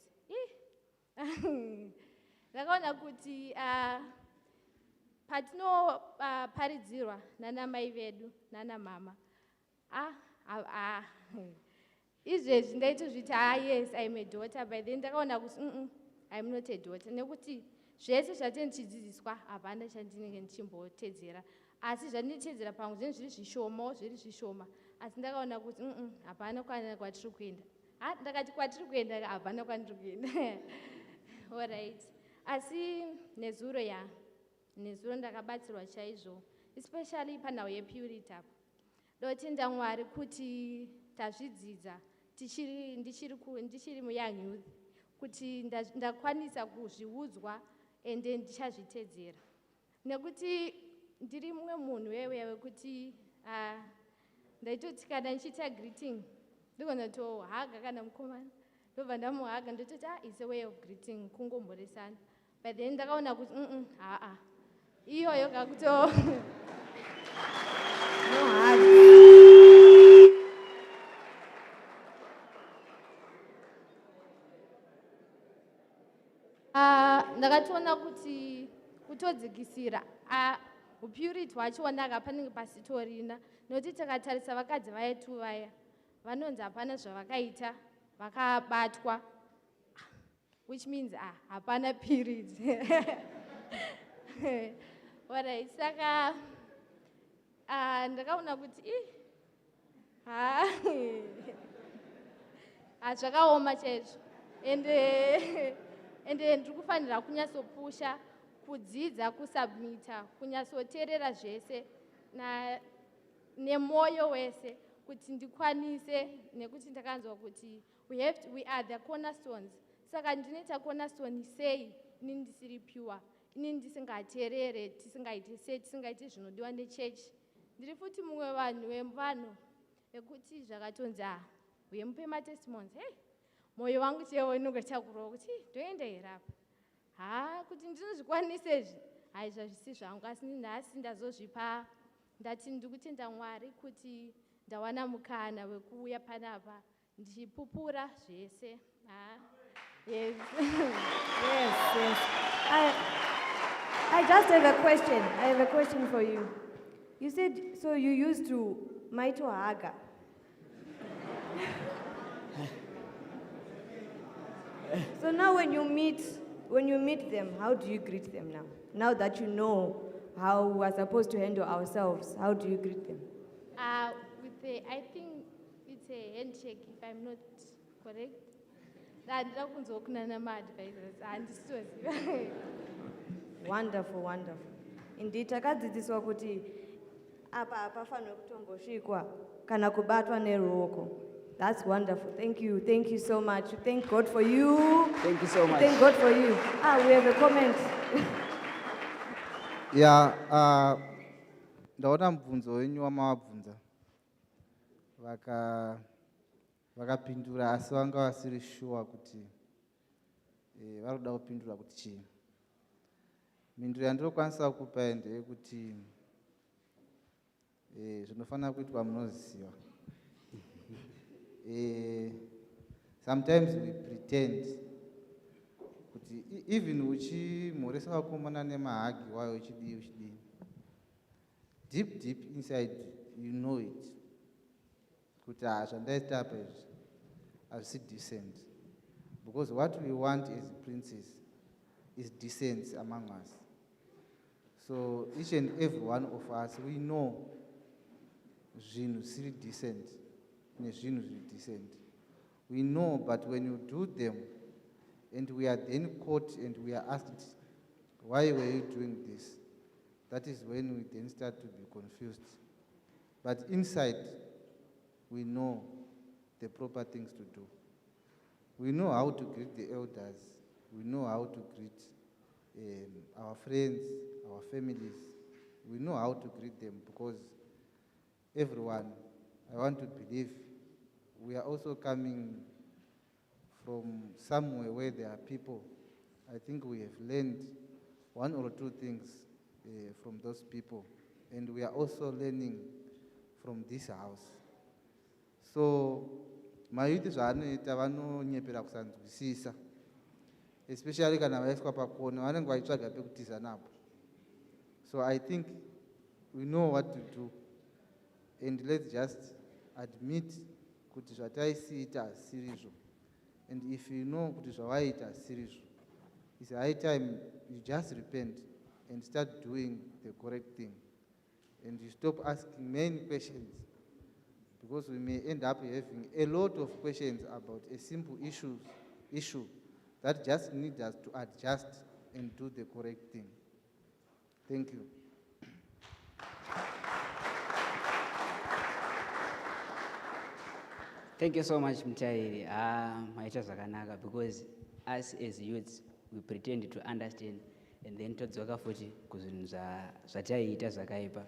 ndakaona kuti patinoparidzirwa nanamai vedu nanamama, izvezvi ndaitozviti yes I'm a daughter, by then ndakaona kuti I'm not a daughter, nekuti zvese zvatenge ndichidzidziswa hapana chandinenge ndichimbotedzera, asi zvandinotedzera pamwe zvinhu zviri zvishoma, asi ndakaona kuti hapana kwana kwatiri kuenda. Ndakati kwatiri kuenda hapana kwandiri kuenda. All right. Asi nezuro ndakabatsirwa chaizvo, especially panhau yepurity apa. Ndotenda Mwari kuti tazvidzidza ndichiri muyoung youth, kuti ndakwanisa kuzviudzwa ende ndichazvitedzera. Nekuti ndiri mumwe munhu wewe wekuti ndaitoti kana ndichiita greeting ndigona tohaga kana mukomana, ndobva ndamuhaga ndototi it's a way of greeting, kungomhoresana. But then ndakaona kuti iyoyo kakuto ndakatoona kuti kutodzikisira upurity hwacho ndakapanenge pasitorina, nokuti takatarisa vakadzi vaitu vaya vanonzi hapana zvavakaita vakabatwa, which means hapana periods. Alright, saka ndakaona kuti zvakaoma chaizvo, ende ndiri kufanira kunyatsopusha kudzidza kusubmita kunyatsoteerera zvese nemwoyo wese kuti ndikwanise, nekuti ndakanzwa kuti we are the cornerstones. Saka ndinoita cornerstone sei ini ndisiri pure, ini ndisingateerere, tisingaiti zvinodiwa nechechi. Ndiri futi mumwe vanhu vekuti zvakatonzi uye mupe matestimonies. Mwoyo wangu chaiwo inongotakurawo kuti ndoenda here apa, kuti ndinozvikwanisa izvi zvazvisi zvangu, asi nhasi ndazozvipa. Ndati ndikutenda Mwari kuti ndawana mukana wekuuya panapa ndichipupura zvese. Yes. Yes. I just have a question. I have a question for you. You said, so you used to maito haga. So now when you meet them, how do you greet them now? Now that you know how we are supposed to handle ourselves, how do you greet them? I think it's a handshake, if I'm not correct. Wonderful. Indeed, takadzidziswa kuti apa hapafanirwi kutombosvikwa kana kubatwa neruoko. That's wonderful. Thank you so much. Thank God for you. Thank you so much. Thank God for you. We have a comment. Yeah, ndaona mubvunzo wenyu wamavabvunza vakapindura asi vanga vasiri sure kuti varoda kupindura kuti chii. Mhinduro yandinokwanisa kupa ndeyekuti zvinofanira kuitwa munoziva. Sometimes we pretend kuti even uchimhoresa vakomana nemahagi wayo uchidii, deep inside you know it kuti zvandaita apa izvi hazvisi decent, because what we want as princes is decent among us. So each and every one of us, we know zvinhu zvisiri decent nezvinhu zviri decent. We know, but when you do them and we are then caught and we are asked, why were you doing this? That is when we then start to be confused. But inside, we know the proper things to do. We know how to greet the elders. We know how to greet our friends, our families. We know how to greet them because everyone, I want to believe, we are also coming from somewhere where there are people. I think we have learned one or two things from those people, and we are also learning from this house. So mayuti zvaanoita vanonyepera kusanzwisisa, especially kana vaiswa pakona vanenge vachitsvaga pekutiza napo. So I think we know what to do, and let's just admit kuti zvataisiita asirizvo. And if you know kuti zvavaita asirizvo, it's high time you just repent and start doing the correct thing. And you stop asking many questions, because we may end up having a lot of questions about a simple issue that just needs us to adjust and do the correct thing. Thank you. Thank you so much, Mtairi. Maita zvakanaka, because us as youths, we pretend to understand and then todzoka futi kuzvinhu zvataiita zvakaipa.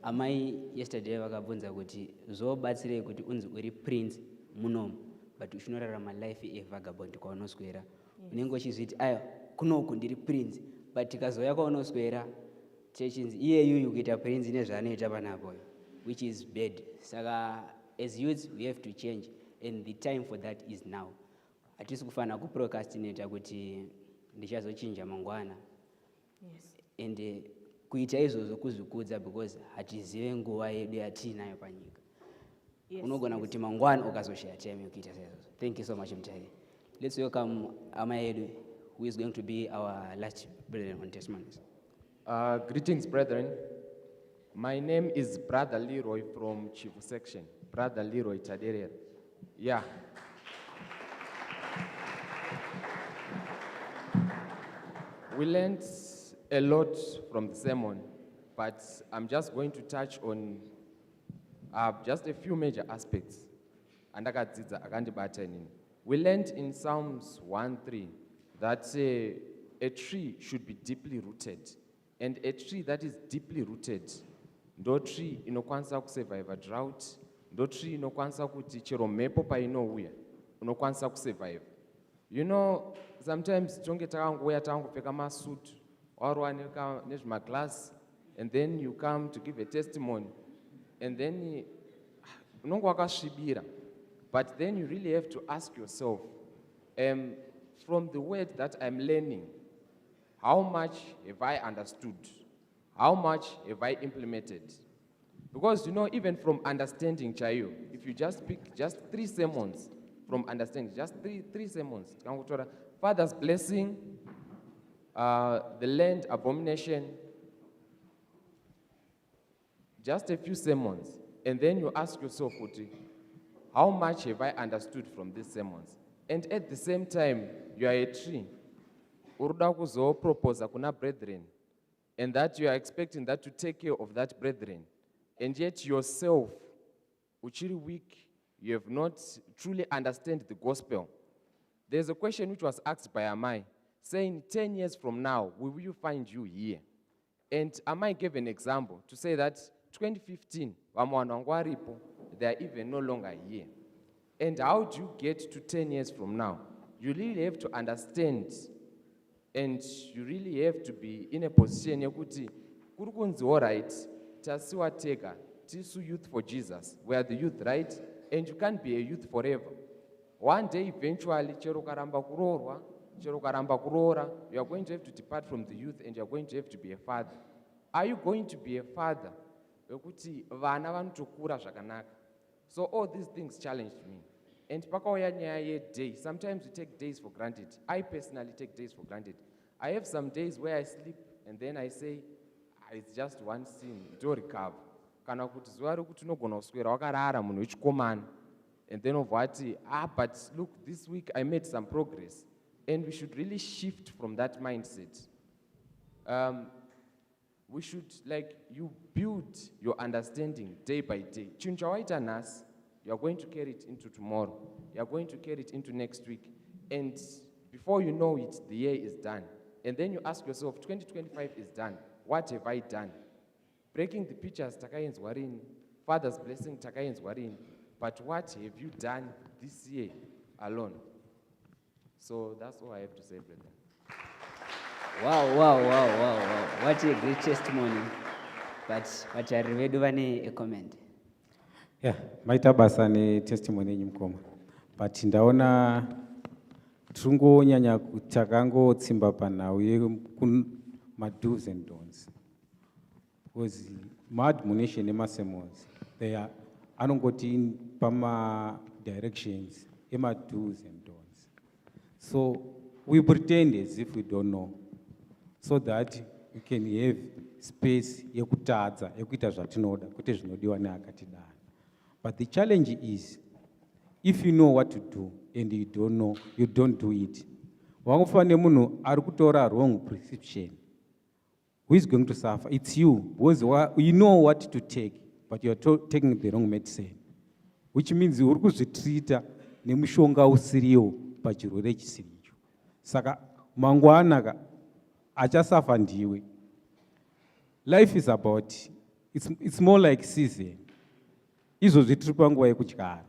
Amai yesterday vakabvunza kuti zvobatsirei kuti unzi uri prince munomu but uchinorarama life evagabond kwaunoswera. Unenge uchizviti aya kunoku ndiri prince but tikazoya kwaunoswera techinzi iyeyuyu kuita prince nezvaanoita panapo, which is bad. Saka as youths we have to change, and the time for that is now. Hatisi kufanira kuprocrastinate kuti ndichazochinja mangwana. Yes. And kuita izvozvo kuzvikudza because hatizive nguva yedu yatiinayo panyika. Unogona kuti mangwana ukazoshaya time yokuita saizvozvo. Thank you so much, Mtairi. Let's welcome amai edu, who is going to be our last brethren on Testimonies. Greetings, brethren. My name is Brother Leroy from Chivu section. Brother Leroy Tadere. Yeah. We learned a lot from the sermon, but I'm just going to touch on just a few major aspects. We learned in Psalms 1:3 that a tree should be deeply rooted, and a tree that is deeply rooted, ndo tree inokwanisa kusurvive a drought, ndo tree inokwanisa kuti chero mhepo painouya unokwanisa kusurvive. You know, sometimes tonge takangouya takangopfeka masuit, warowa nezvimaglass, and then you come to give a testimony, and then unonge wakasvibira. But then you really have to ask yourself, from the word that I'm learning, how much have I understood? How much have I implemented? Because, you know, even from understanding, Chayo, if you just pick just 3 sermons from understanding, just three sermons, Father's blessing, the land abomination, just a few sermons, and then you ask yourself, how much have I understood from these sermons? And at the same time, you are a tree. Uruda kuzo propose kuna brethren, and that you are expecting that to take care of that brethren, and yet yourself, uchiri weak, you have not truly understand the gospel. There's a question which was asked by Amai, saying 10 years from now, will you find you here? And Amai gave an example to say that 2015, they are even no longer here. And how do you get to 10 years from now? You really have to understand, and you really have to be in a position yokuti kurukunzi all right, tasiwa tega, tisu youth for Jesus. We are the youth, right? And you can't be a youth forever. One day, eventually, chero karamba kurorwa, chero karamba kurora, you are going to have to depart from the youth, and you are going to have to be a father. Are you going to be a father? Yokuti vana vanotokura zvakanaka. So all these things challenged me. And pakauya nyaya yeday, sometimes we take days for granted. I personally take days for granted. I have some days where I sleep and then I say, it's just one sin, do recover. Kana kuti zuva rekuti unogona kuswera wakarara munhu wechikomana. And then of what, but look, this week I made some progress. And we should really shift from that mindset. We should, like, you build your understanding day by day. Chinchawaita nas, you are going to carry it into tomorrow. You are going to carry it into next week. And before you know it, the year is done. And then you ask yourself, 2025 is done. What have I done? Breaking the pictures, Takayens Warin. Father's blessing, Takayens Warin. But what have you done this year alone? So that's all I have to say, brother. Wow. What a great testimony. But I really a comment. Yeah, maita basa ne testimony nyimkoma. But ndaona tungonyanya takangotsimba panauye ma do's and don'ts. Because my admonition ema sermons, they are anongoti pama directions, ema do's and don'ts. So we pretend as if we don't know, so that we can have space yekutadza yekuita zvatinoda kuti zvinodiwa neakatidana. But the challenge is, if you know what to do and you don't know, you don't do it. Wangofane munhu ari kutora wrong prescription. Who is going to suffer? It's you. Because you know what to take, but you are taking the wrong medicine. Which means uri kuzvitreata nemushonga usiriwo pachirwere chisiricho. Saka mangwana achasafa ndiwe. Life is about, it's more like season. Izvozvi tiri panguva yekudyara.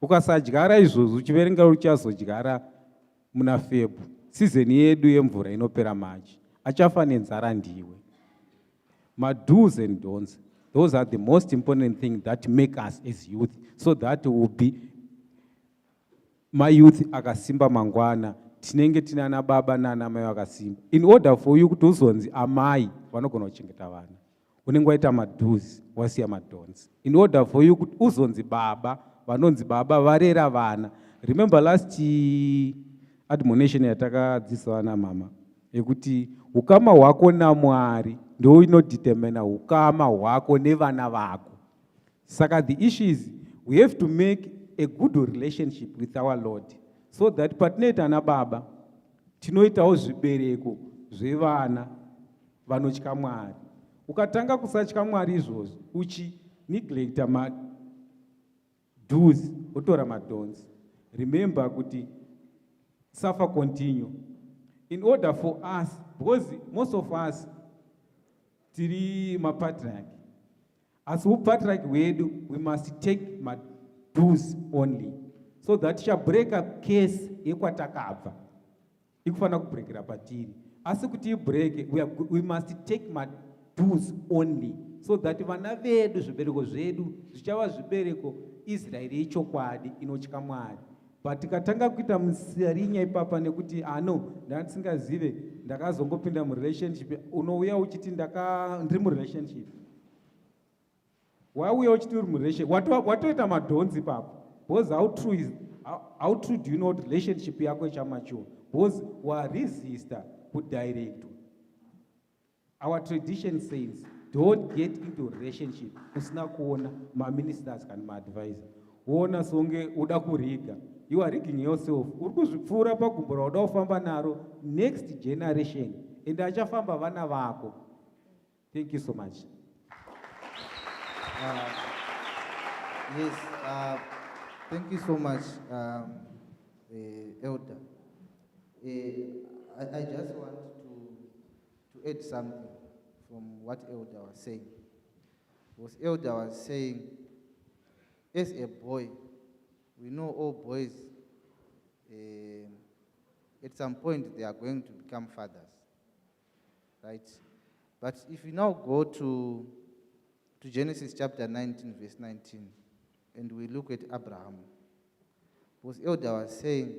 Ukasadyara izvozvi uchiverenga uchazodyara muna Febhu, season yedu yemvura inopera March, achafa nenzara ndiwe. Ma do's and don'ts, those are the most important things that make us as youth, so that we will be my youth akasimba mangwana, tinenge tinana baba nana mai akasimba. In order for you kuti uzonzi amai vanogona kuchengeta vana, unenge waita ma do's wasiya ma don'ts. In order for you kuti uzonzi baba, vanonzi baba varera vana. Remember last admonition yatakadzidzisa vana mama yekuti ukama hwako naMwari ndo inodetermina ukama hwako nevana vako. Saka the issue is we have to make a good relationship with our Lord, so that patinoita na baba tinoitawo zvibereko zvevana vanotya Mwari. Ukatanga kusatya Mwari izvozvo uchineglecta mado's wotora madon'ts, remember kuti suffer continue. In order for us, because most of us tiri mapatriarch, as upatriarch wedu, we must take mado's only, so that shall break a case yekwatakabva ikufana kubrekera patiri. Asi kuti break, we must take mado's only, so that vana vedu zvibereko zvedu zvichava zvibereko Israeri yechokwadi inotya Mwari. But tikatanga kuita musarinya ipapa nekuti no ndasingazive ndakazongopinda murelationship, unouya uchiti ndiri murelationship. Wauya uchiti uri murelationship, watoita madhonzi papa. Because how true do you know relationship yako ichamature? Because waresista kudirect. Our tradition says don't get into relationship usina kuona ma-ministers kana ma-advisor. Wona songe uda kuriga. You are rigging yourself. Uri kuzvipfuura pagumbo rauda kufamba naro next generation. Ende achafamba vana vako. Thank you so much. Yes, thank you so much, Elder. I just want to add something from what Elder was saying. What Elder was saying, as a boy, we know all boys, at some point they are going to become fathers, right? But if you now go to Genesis chapter 19, verse 19, and we look at Abraham, what Elder was saying,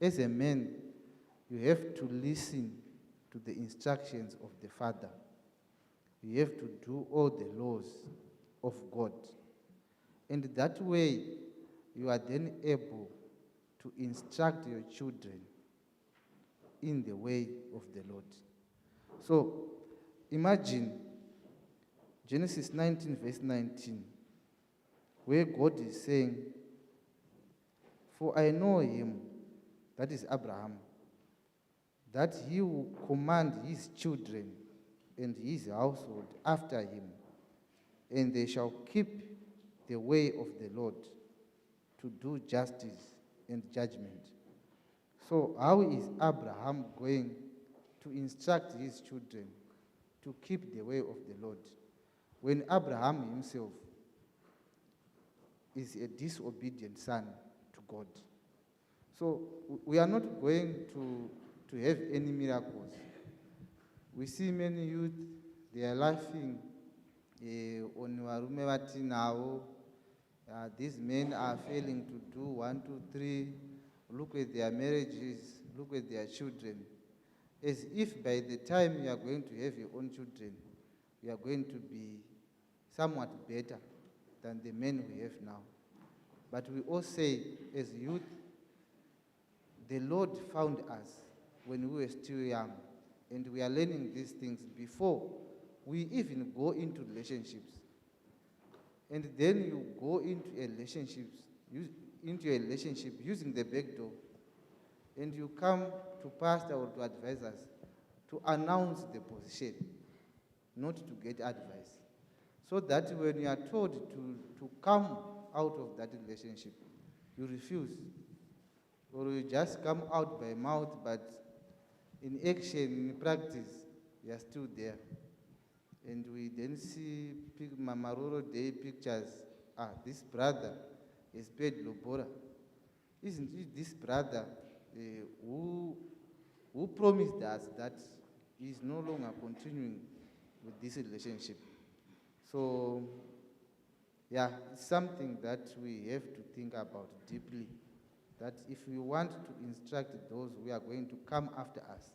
as a man, you have to listen to the instructions of the father. You have to do all the laws of God. And that way, you are then able to instruct your children in the way of the Lord. So, imagine Genesis 19, verse 19, where God is saying, "For I know him," that is Abraham, "that he will command his children and his household after him, and they shall keep the way of the Lord, to do justice and judgment." So how is Abraham going to instruct his children to keep the way of the Lord when Abraham himself is a disobedient son to God? So we are not going to have any miracles. We see many youth, they are laughing on varume vatinavo. These men are failing to do 1, 2, 3. Look at their marriages, look at their children. As if by the time you are going to have your own children, you are going to be somewhat better than the men we have now. But we all say, as youth, the Lord found us when we were still young, and we are learning these things before we even go into relationships. And then you go into a relationship using the back door, and you come to pastor or to advisors to announce the position, not to get advice. So that when you are told to come out of that relationship, you refuse. Or you just come out by mouth, but in action, in practice, you are still there. And we then see Mamaroro Day pictures. This brother is paid Lobora. Isn't it this brother who promised us that he is no longer continuing with this relationship? So, yeah, it's something that we have to think about deeply. That if we want to instruct those who are going to come after us,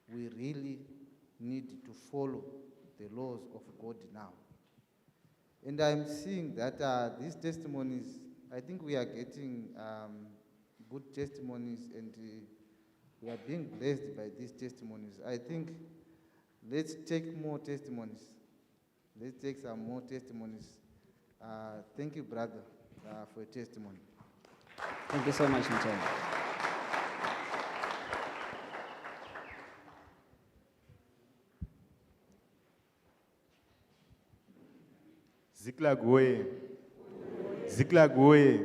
we really need to follow the laws of God now. And I'm seeing that these testimonies, I think we are getting good testimonies, and we are being blessed by these testimonies. I think let's take more testimonies. Let's take some more testimonies. Thank you, brother, for your testimony. Thank you so much, Michelle. Ziklagoye. Ziklagoye.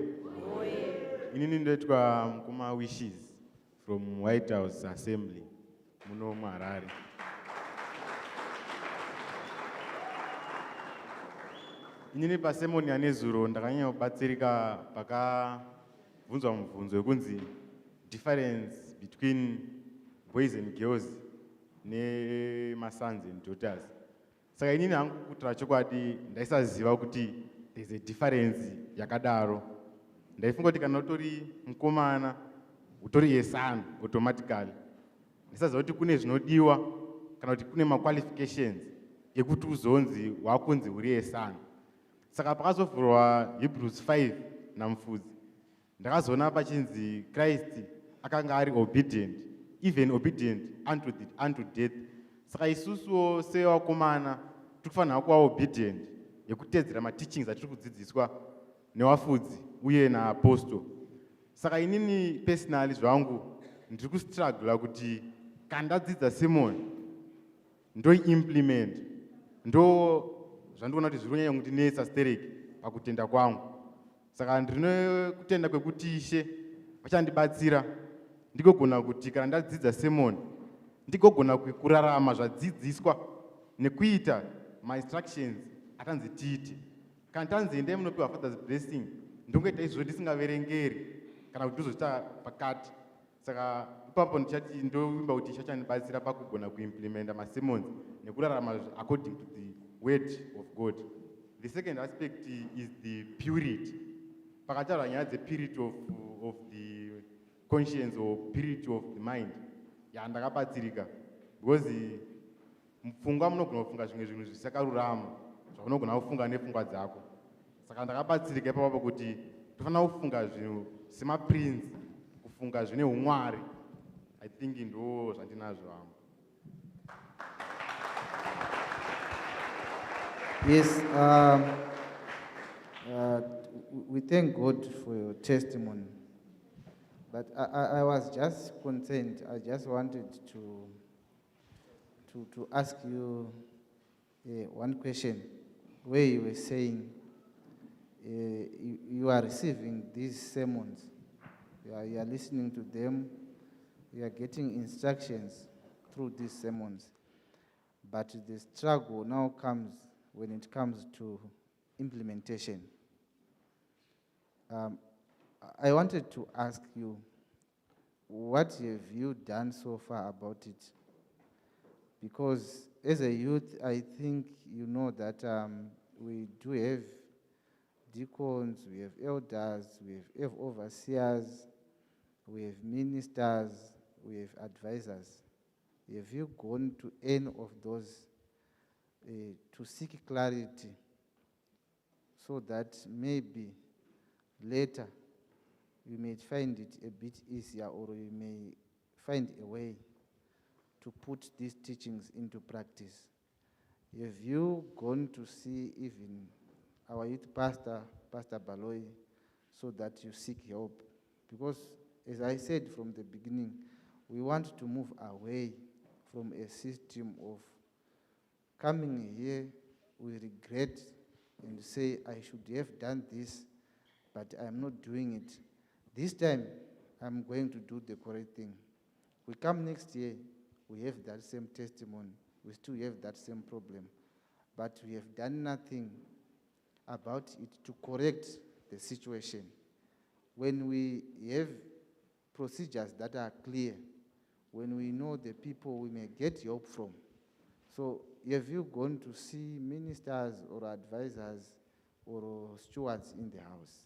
Inini ndoitwa Mukoma Wishes from White House Assembly muno muHarare. Inini pasemoni yanezuro ndakanyanya kubatsirika pakabvunzwa mubvunzo wekunzi difference between boys and girls nemasons and daughters. Saka inini hangu kutaura chokwadi ndaisaziva kuti there's a difference yakadaro. Ndaifunga kuti kana utori mukomana utori a son automatically. Ndaisaziva kuti kune zvinodiwa kana kuti kune qualifications ekuti uzonzi wakunzi uri a son. Saka pakazovhurwa Hebrews 5 namufudzi ndakazoona pachinzi Christ akanga ari obedient, even obedient unto death. Saka isusuwo sevakomana tikufanira kuva obedient yekutedzera mateachings atiri kudzidziswa nevafudzi uye naapostle. Saka inini personally zvangu ndiri kustruggle kuti kana ndadzidza sermon ndoiimplement ndo zvandiona kuti zviri kunyanya kundinetsa stereki pakutenda kwangu. Saka ndine kutenda kwekuti Ishe vachandibatsira ndigogona kuti kana ndadzidza sermon ndigogona kurarama zvadzidziswa nekuita instructions atanzi tiite. Kana tanzi endai munopiwa father's blessing ndongoita izvo ndisingaverengeri kana kuti ndizoita pakati. Saka ipapo ndichati ndoimba kuti Ishe achandibatsira pakugona kuimplementa masermons nekurarama according to the word of God. The second aspect is the purity. Pakataurwa nyaya dzepurity of the conscience or purity of the mind. Ndakabatsirika because mupfungwa munogona kufunga zvimwe zvinhu zvisakarurama zvaunogona kufunga nepfungwa dzako. Saka ndakabatsirika ipapo kuti tofanira kufunga zvinhu semaprince, kufunga zvine umwari. I think ndo zvandinazvo hangu. Yes, we thank God for your testimony. But I was just concerned. I just wanted to ask you one question, where you were saying you are receiving these sermons, you are listening to them, you are getting instructions through these sermons. But the struggle now comes when it comes to implementation. I wanted to ask you, what have you done so far about it? Because as a youth, I think you know that we do have deacons, we have elders, we have overseers, we have ministers, we have advisors. Have you gone to any of those to seek clarity so that maybe later you may find it a bit easier, or you may find a way to put these teachings into practice? Have you gone to see even our youth pastor, Pastor Baloy, so that you seek help? Because as I said from the beginning, we want to move away from a system of coming here, we regret and say, I should have done this, but I'm not doing it. This time, I'm going to do the correct thing. We come next year, we have that same testimony, we still have that same problem, but we have done nothing about it to correct the situation. When we have procedures that are clear, when we know the people we may get help from. So have you gone to see ministers or advisors or stewards in the house?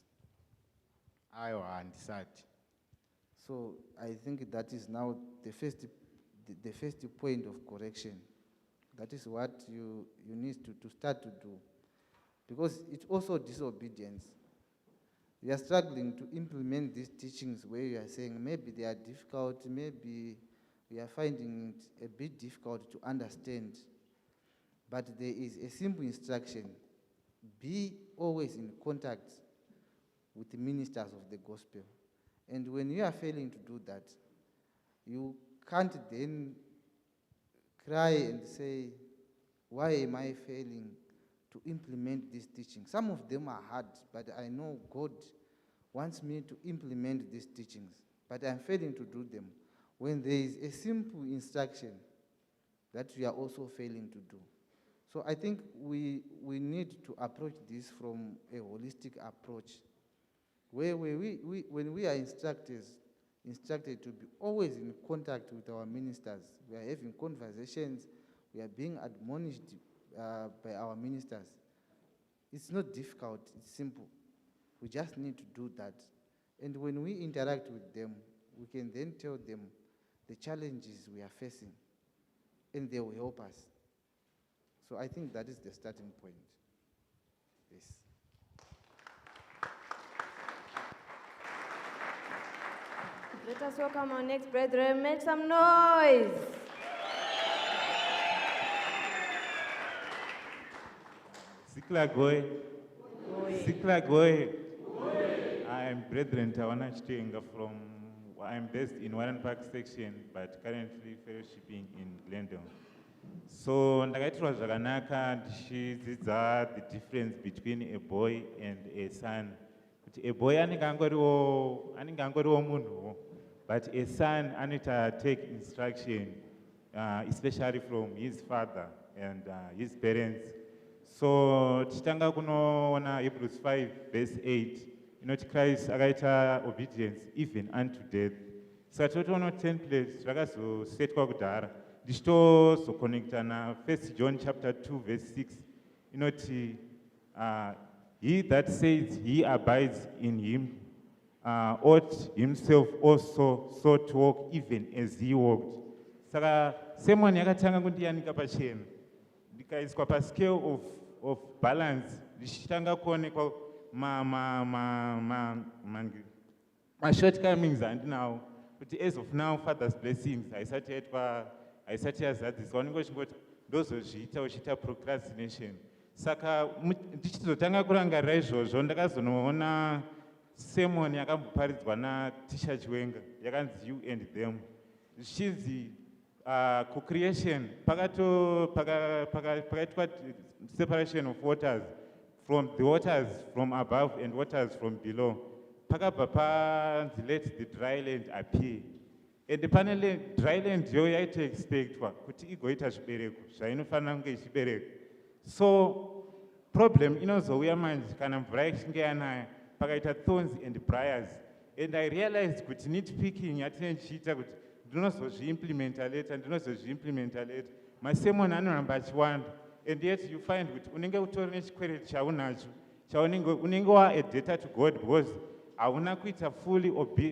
So I think that is now the first point of correction. That is what you need to start to do. Because it's also disobedience. We are struggling to implement these teachings where you are saying maybe they are difficult, maybe we are finding it a bit difficult to understand. But there is a simple instruction. Be always in contact with the ministers of the gospel. And when you are failing to do that, you can't then cry and say, why am I failing to implement these teachings. Some of them are hard, but I know God wants me to implement these teachings, but I'm failing to do them when there is a simple instruction that we are also failing to do. So I think we need to approach this from a holistic approach, where when we are instructed to be always in contact with our ministers, we are having conversations, we are being admonished by our ministers. It's not difficult, it's simple. We just need to do that. And when we interact with them, we can then tell them the challenges we are facing, and they will help us. So I think that is the starting point. Yes. Let us welcome our next brethren. Make some noise. Siklagoy. Siklagoy. I am Brethren Tawana Chitenga from, I'm based in Warren Park section, but currently fellowshipping in Glendale. So, ndakaitirwa zvakanaka ndichidzidza the difference between a boy and a son. Kuti a boy anenge angoriwo munhuwo, but a son anoita take instruction, especially from his father and his parents. So, tichitanga kunoona Hebrews 5 verse 8, inoti Christ akaita obedience even unto death. Saka totoona template zvakazosetwa kudhara. Ndichitozoconnecta na 1 John chapter 2 verse 6, inoti he that says he abides in him ought himself also so to walk even as he walked. Saka sermon yakatanga kundiyanika pachena, ndikaiswa pascale of balance, ndichitanga kuonekwa shortcomings andinawo, kuti as of now father's blessings haisati yazadziswa, unenge uchingoti ndozozviita uchiita procrastination. Saka ndichizotanga kurangarira izvozvo, ndakazonoona sermon yakamboparidzwa natisha Chiwenga yakanzi you and them, zvichinzi co-creation pakaitwa separation of waters, from the waters from above and waters from below. Pakabva panzi let the dry land appear. And pane dry land yo yaita expectwa kuti igoita zvibereko zvainofanira kunge ichibereka. So problem inozouya manje kana mvura ichinge yanaya pakaita thorns and briars. And I realized kuti nitpicking yatinenge tichiita kuti ndinozozviimplementa later. Masermon anoramba achiwanda, and yet you find kuti unenge utori nechikwereti chaunacho unenge waadapta to God because hauna kuita fully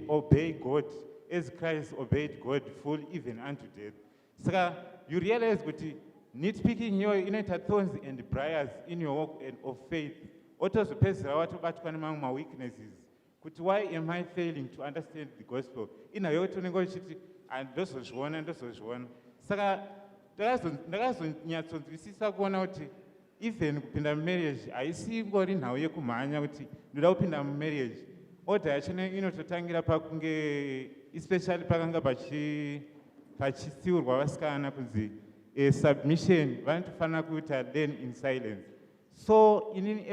obey God as Christ obeyed God fully even unto death. Saka you realize kuti nitpicking iyoyo inoita thorns and briars in your walk of faith. Otozopedzera watobatwa nemamwe maweaknesses kuti why am I failing to understand the gospel? Inayo kuti unenge uchiti ndozozviona. Saka ndakazonyatsonzwisisa kuona kuti even kupinda mumarriage haisi ngori nhau yekumhanya kuti ndoda kupinda mumarriage. Order yacho inototangira pakunge, especially pakanga pachitsiurwa vasikana kunzi submission vanotofanira kuita learn in silence. So inini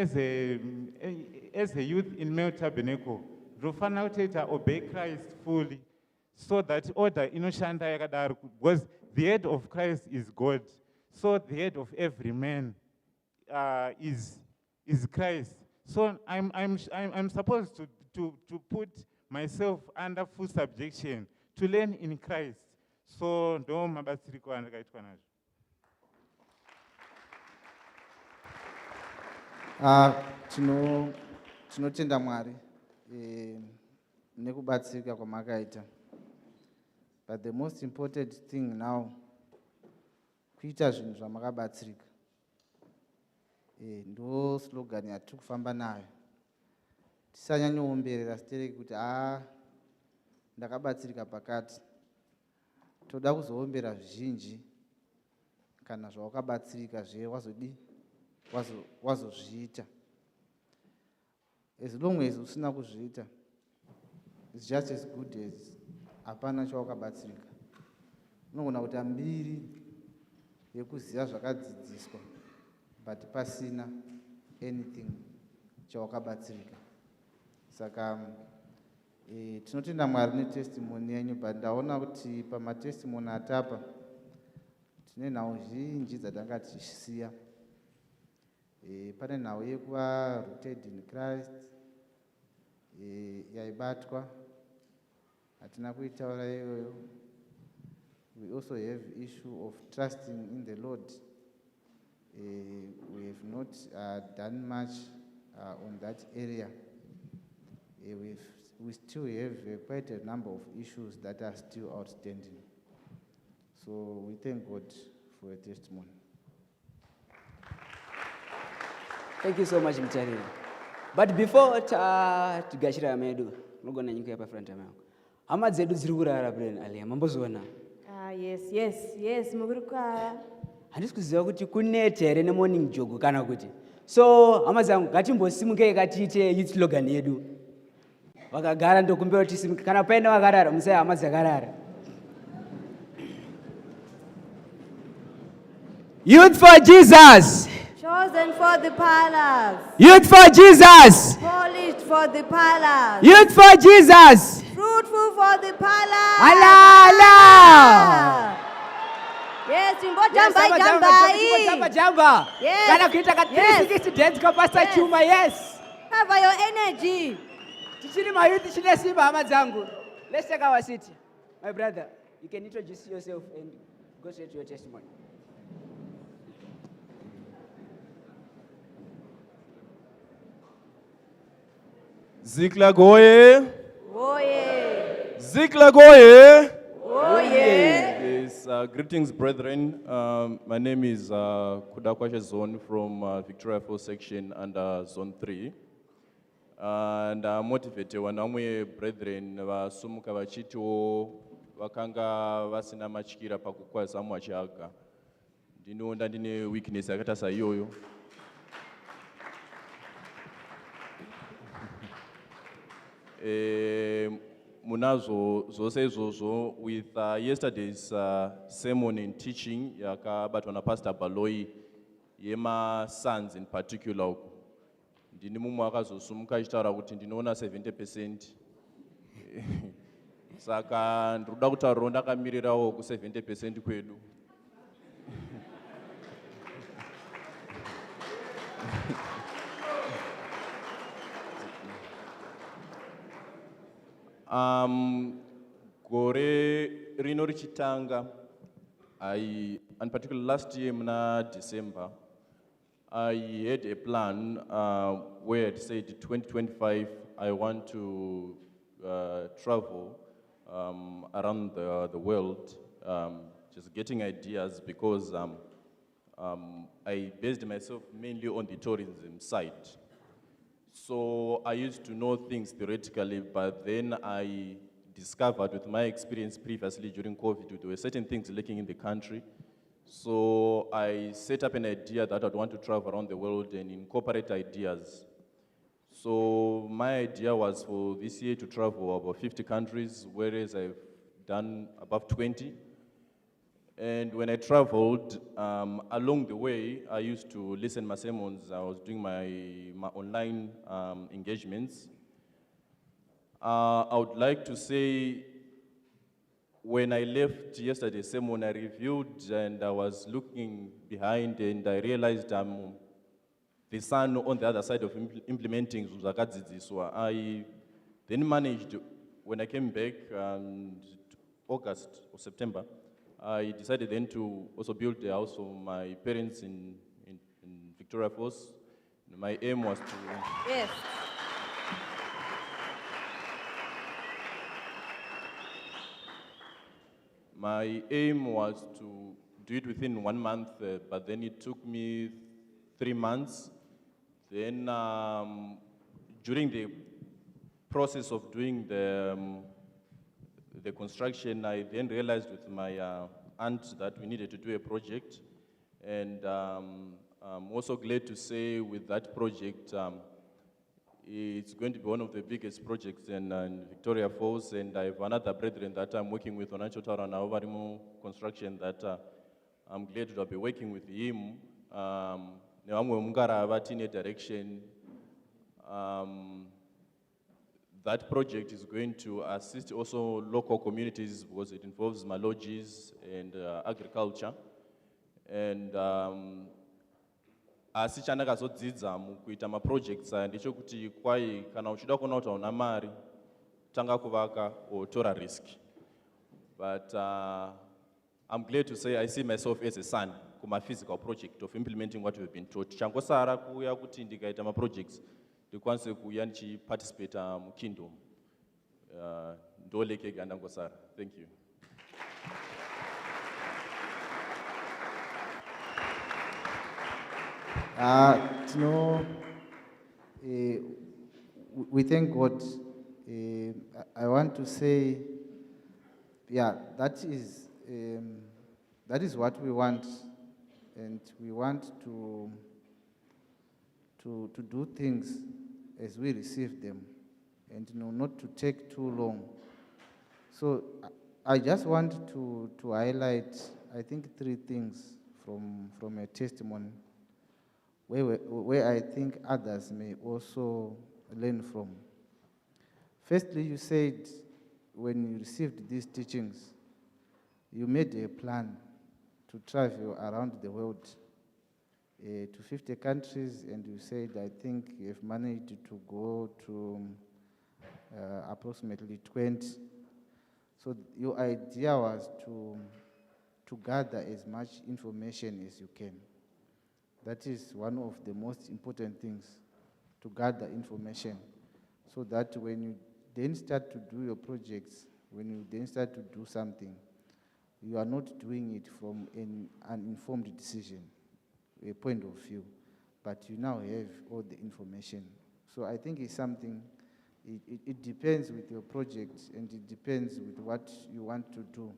as a youth in male tabernacle ndofanira kutoita obey Christ fully, so that order inoshanda yakadaro, because the head of Christ is God. So the head of every man is Christ. So I'm supposed to put myself under full subjection to learn in Christ. So ndo mabatsiriko andakaitwa nazvo. Tinotenda Mwari nekubatsirika kwamakaita. But the most important thing now, kuita zvinhu zvamakabatsirika. Ndo slogan yatiri kufamba nayo. Tisanyanyoomberera sitereki kuti ndakabatsirika pakati. Toda kuzoombera zvizhinji kana zvawakabatsirika wazozviita. As long as usina kuzviita, it's just as good as hapana chawakabatsirika. Unogona kuita mbiri yekuziva zvakadzidziswa, but pasina anything chawakabatsirika. Saka tinotenda Mwari netestimony yenyu, but ndaona kuti pamatestimony atapa tine nhau zhinji dzatanga tichisiya. Pane nhau yekuva rooted in Christ yaibatwa, hatina kuitaura iyoyo. We also have issue of trusting in the Lord. We have not done much on that area. We still have quite a number of issues that are still outstanding. So we thank God for your testimony. Thank you so much, Mchariri. But before tigashira medu, nogona nyika hapa front yangu. Hama zedu ziri kurara brain alia, mamboziona. Yes, muguruka. Handisi kuziva kuti kunete here morning jog kana kuti. So hama zangu ngatimbosimuke katiite youth slogan yedu. Vakagara ndokumbira kuti simuke kana paenda vakarara musaya hama dzakarara. Youth for Jesus. Chosen for the palace. Youth for Jesus. Polished for the palace. Youth for Jesus. Fruitful for the palace. Allah. Yes, jamba. Yes. Kana kuita ka 360 dance kwa Pastor Chuma, yes. Have your energy. Tichini mayuthi chine simba hama zangu. Let's take our seat. My brother, you can introduce yourself and go straight to your testimony. Zikla Goye. Oye. Zikla Goye. Oye. Yes, greetings, brethren. My name is Kudakwasha Zone from Victoria 4 section under Zone 3. And I'm motivated when I'm with brethren, vasumuka vachito, vakanga vasina machikira pakukwaza mwachaga. Ndinoonda ndine weakness yakata sayoyo. Munazo zose zozo with yesterday's sermon and teaching yakabatwa na Pastor Baloi yema sons in particular. Ndini mumwe akazosumuka achitaura kuti ndinoona 70%. Saka ndinoda kutaura ndakamirirawo ku 70% kwedu. Gore rino richitanga, in particular last year in December, I had a plan where it said 2025 I want to travel around the world, just getting ideas because I based myself mainly on the tourism side. So I used to know things theoretically, but then I discovered with my experience previously during COVID, there were certain things lacking in the country. So I set up an idea that I'd want to travel around the world and incorporate ideas. So my idea was for this year to travel about 50 countries, whereas I've done above 20. And when I traveled, along the way, I used to listen my sermons. I was doing my online engagements. I would like to say, when I left yesterday's sermon, I reviewed and I was looking behind and I realized the son on the other side of implementing Zuzakadzidziswa. I then managed, when I came back in August or September, I decided then to also build a house for my parents in Victoria Falls. My aim was to... Yes. My aim was to do it within 1 month, but then it took me 3 months. Then during the process of doing the construction, I then realized with my aunt that we needed to do a project. And I'm also glad to say with that project, it's going to be one of the biggest projects in Victoria Falls, and I have another brethren that I'm working with on Anchotara and Avarimo construction that I'm glad to be working with him. nevamwe vemungarava tiine direction. That project is going to assist also local communities because it involves malodges and agriculture. And asi chandakazodzidza mukuita maprojects aya ndechekuti kwai kana uchida kuona kuti hauna mari tanga kuvaka or tora risk. But I'm glad to say I see myself as a son kuma physical project of implementing what we've been taught. Changosara kuya kuti ndikaita maprojects ndikwanise kuya ndichiparticipate mukingdom. Ndolekega ndangosara. Thank you. We thank God. I want to say, yeah, that is what we want, and we want to do things as we receive them, and not to take too long. So I just want to highlight, I think, 3 things from a testimony where I think others may also learn from. Firstly, you said when you received these teachings, you made a plan to travel around the world to 50 countries, and you said, I think you've managed to go to approximately 20. So your idea was to gather as much information as you can. That is one of the most important things, to gather information, so that when you then start to do your projects, when you then start to do something, you are not doing it from an uninformed decision, a point of view, but you now have all the information. So I think it's something, it depends with your project, and it depends with what you want to do.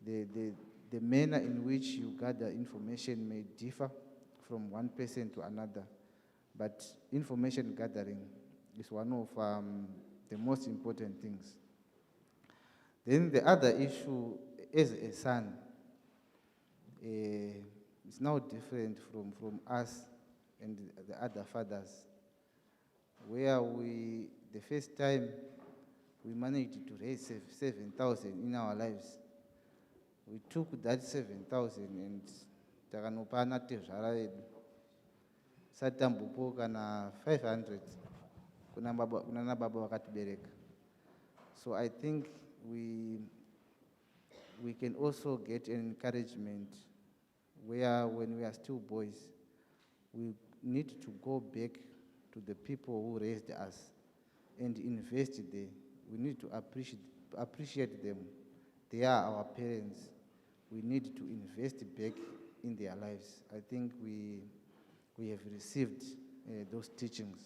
The manner in which you gather information may differ from one person to another, but information gathering is one of the most important things. Then the other issue, as a son, is now different from us and the other fathers, where the first time we managed to raise 7,000 in our lives. We took that 7,000 and takanopana tezvara vedu satambopo kana 500 kuna nababa vakatibereka. So I think we can also get an encouragement where when we are still boys, we need to go back to the people who raised us and invest there. We need to appreciate them. They are our parents. We need to invest back in their lives. I think we have received those teachings.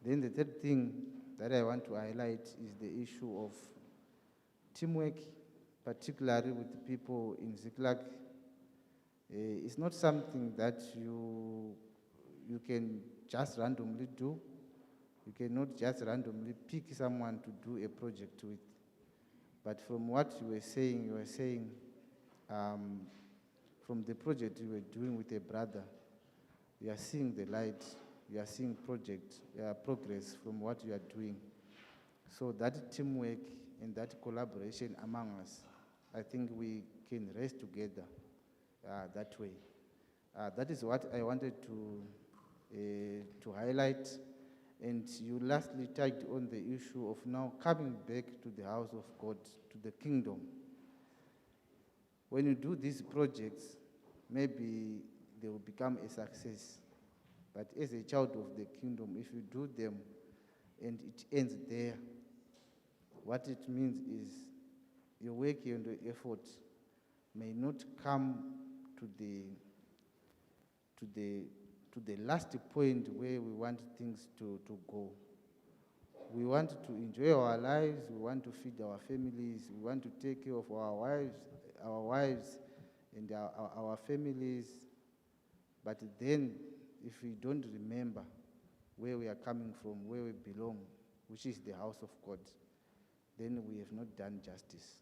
Then the third thing that I want to highlight is the issue of teamwork, particularly with people in Ziklag. It's not something that you can just randomly do. You cannot just randomly pick someone to do a project with. But from what you were saying from the project you were doing with a brother, you are seeing the light, you are seeing progress from what you are doing. So that teamwork and that collaboration among us, I think we can rest together that way. That is what I wanted to highlight. And you lastly touched on the issue of now coming back to the house of God, to the kingdom. When you do these projects, maybe they will become a success. But as a child of the kingdom, if you do them and it ends there, what it means is your work and your effort may not come to the last point where we want things to go. We want to enjoy our lives, we want to feed our families, we want to take care of our wives and our families. But then, if we don't remember where we are coming from, where we belong, which is the house of God, then we have not done justice.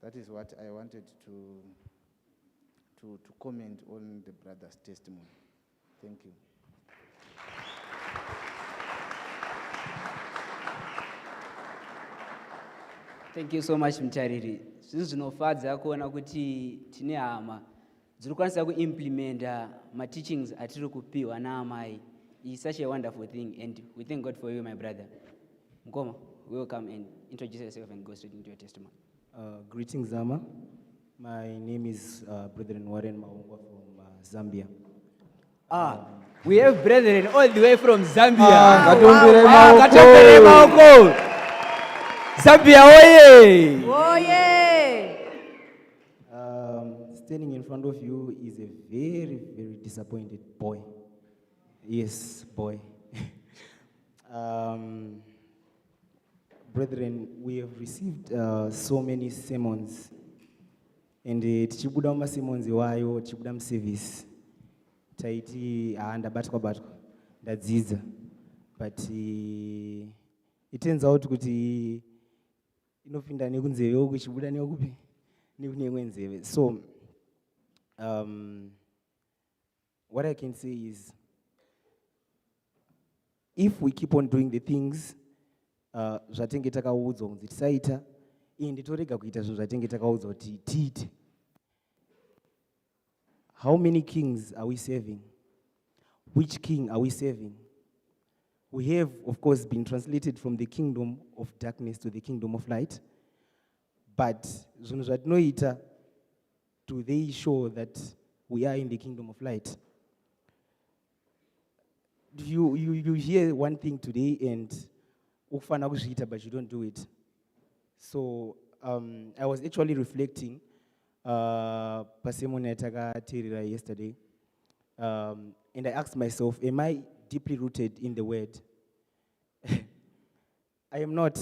That is what I wanted to to comment on the brother's testimony. Thank you. Thank you so much, Mtariri. Zvinhu zvinofadza kuona kuti tine hama dziri kukwanisa kuimplementa ma-teachings atiri kupiwa naamai. It's such a wonderful thing, and we thank God for you, my brother. Mkoma, welcome and introduce yourself and go straight into your testimony. Greetings, Zama. My name is Brethren Warren Maungwa from Zambia. We have brethren all the way from Zambia. Ngatumbire maoko. Zambia, oye! Oye! Standing in front of you is a very, very disappointed boy. Yes, boy. Brethren, we have received so many sermons, and tichibuda mumasermons iwayo tichibuda muservice taiti ndabatwa ndadzidza, but it turns out kuti inopinda nekunzeve uku ichibuda nekupi nekuneimwe nzeve. So what I can say is, if we keep on doing the things zvatenge takaudzwa kunzi tisaita, ende torega kuita zvinhu zvatenge takaudzwa kuti tiite, how many kings are we serving? Which king are we serving? We have, of course, been translated from the kingdom of darkness to the kingdom of light, but zvinhu zvatinoita, do they show that we are in the kingdom of light? You hear one thing today and ukufana kuzviita, but you don't do it. So I was actually reflecting pasermon yatakateerera yesterday, and I asked myself, am I deeply rooted in the word? I am not.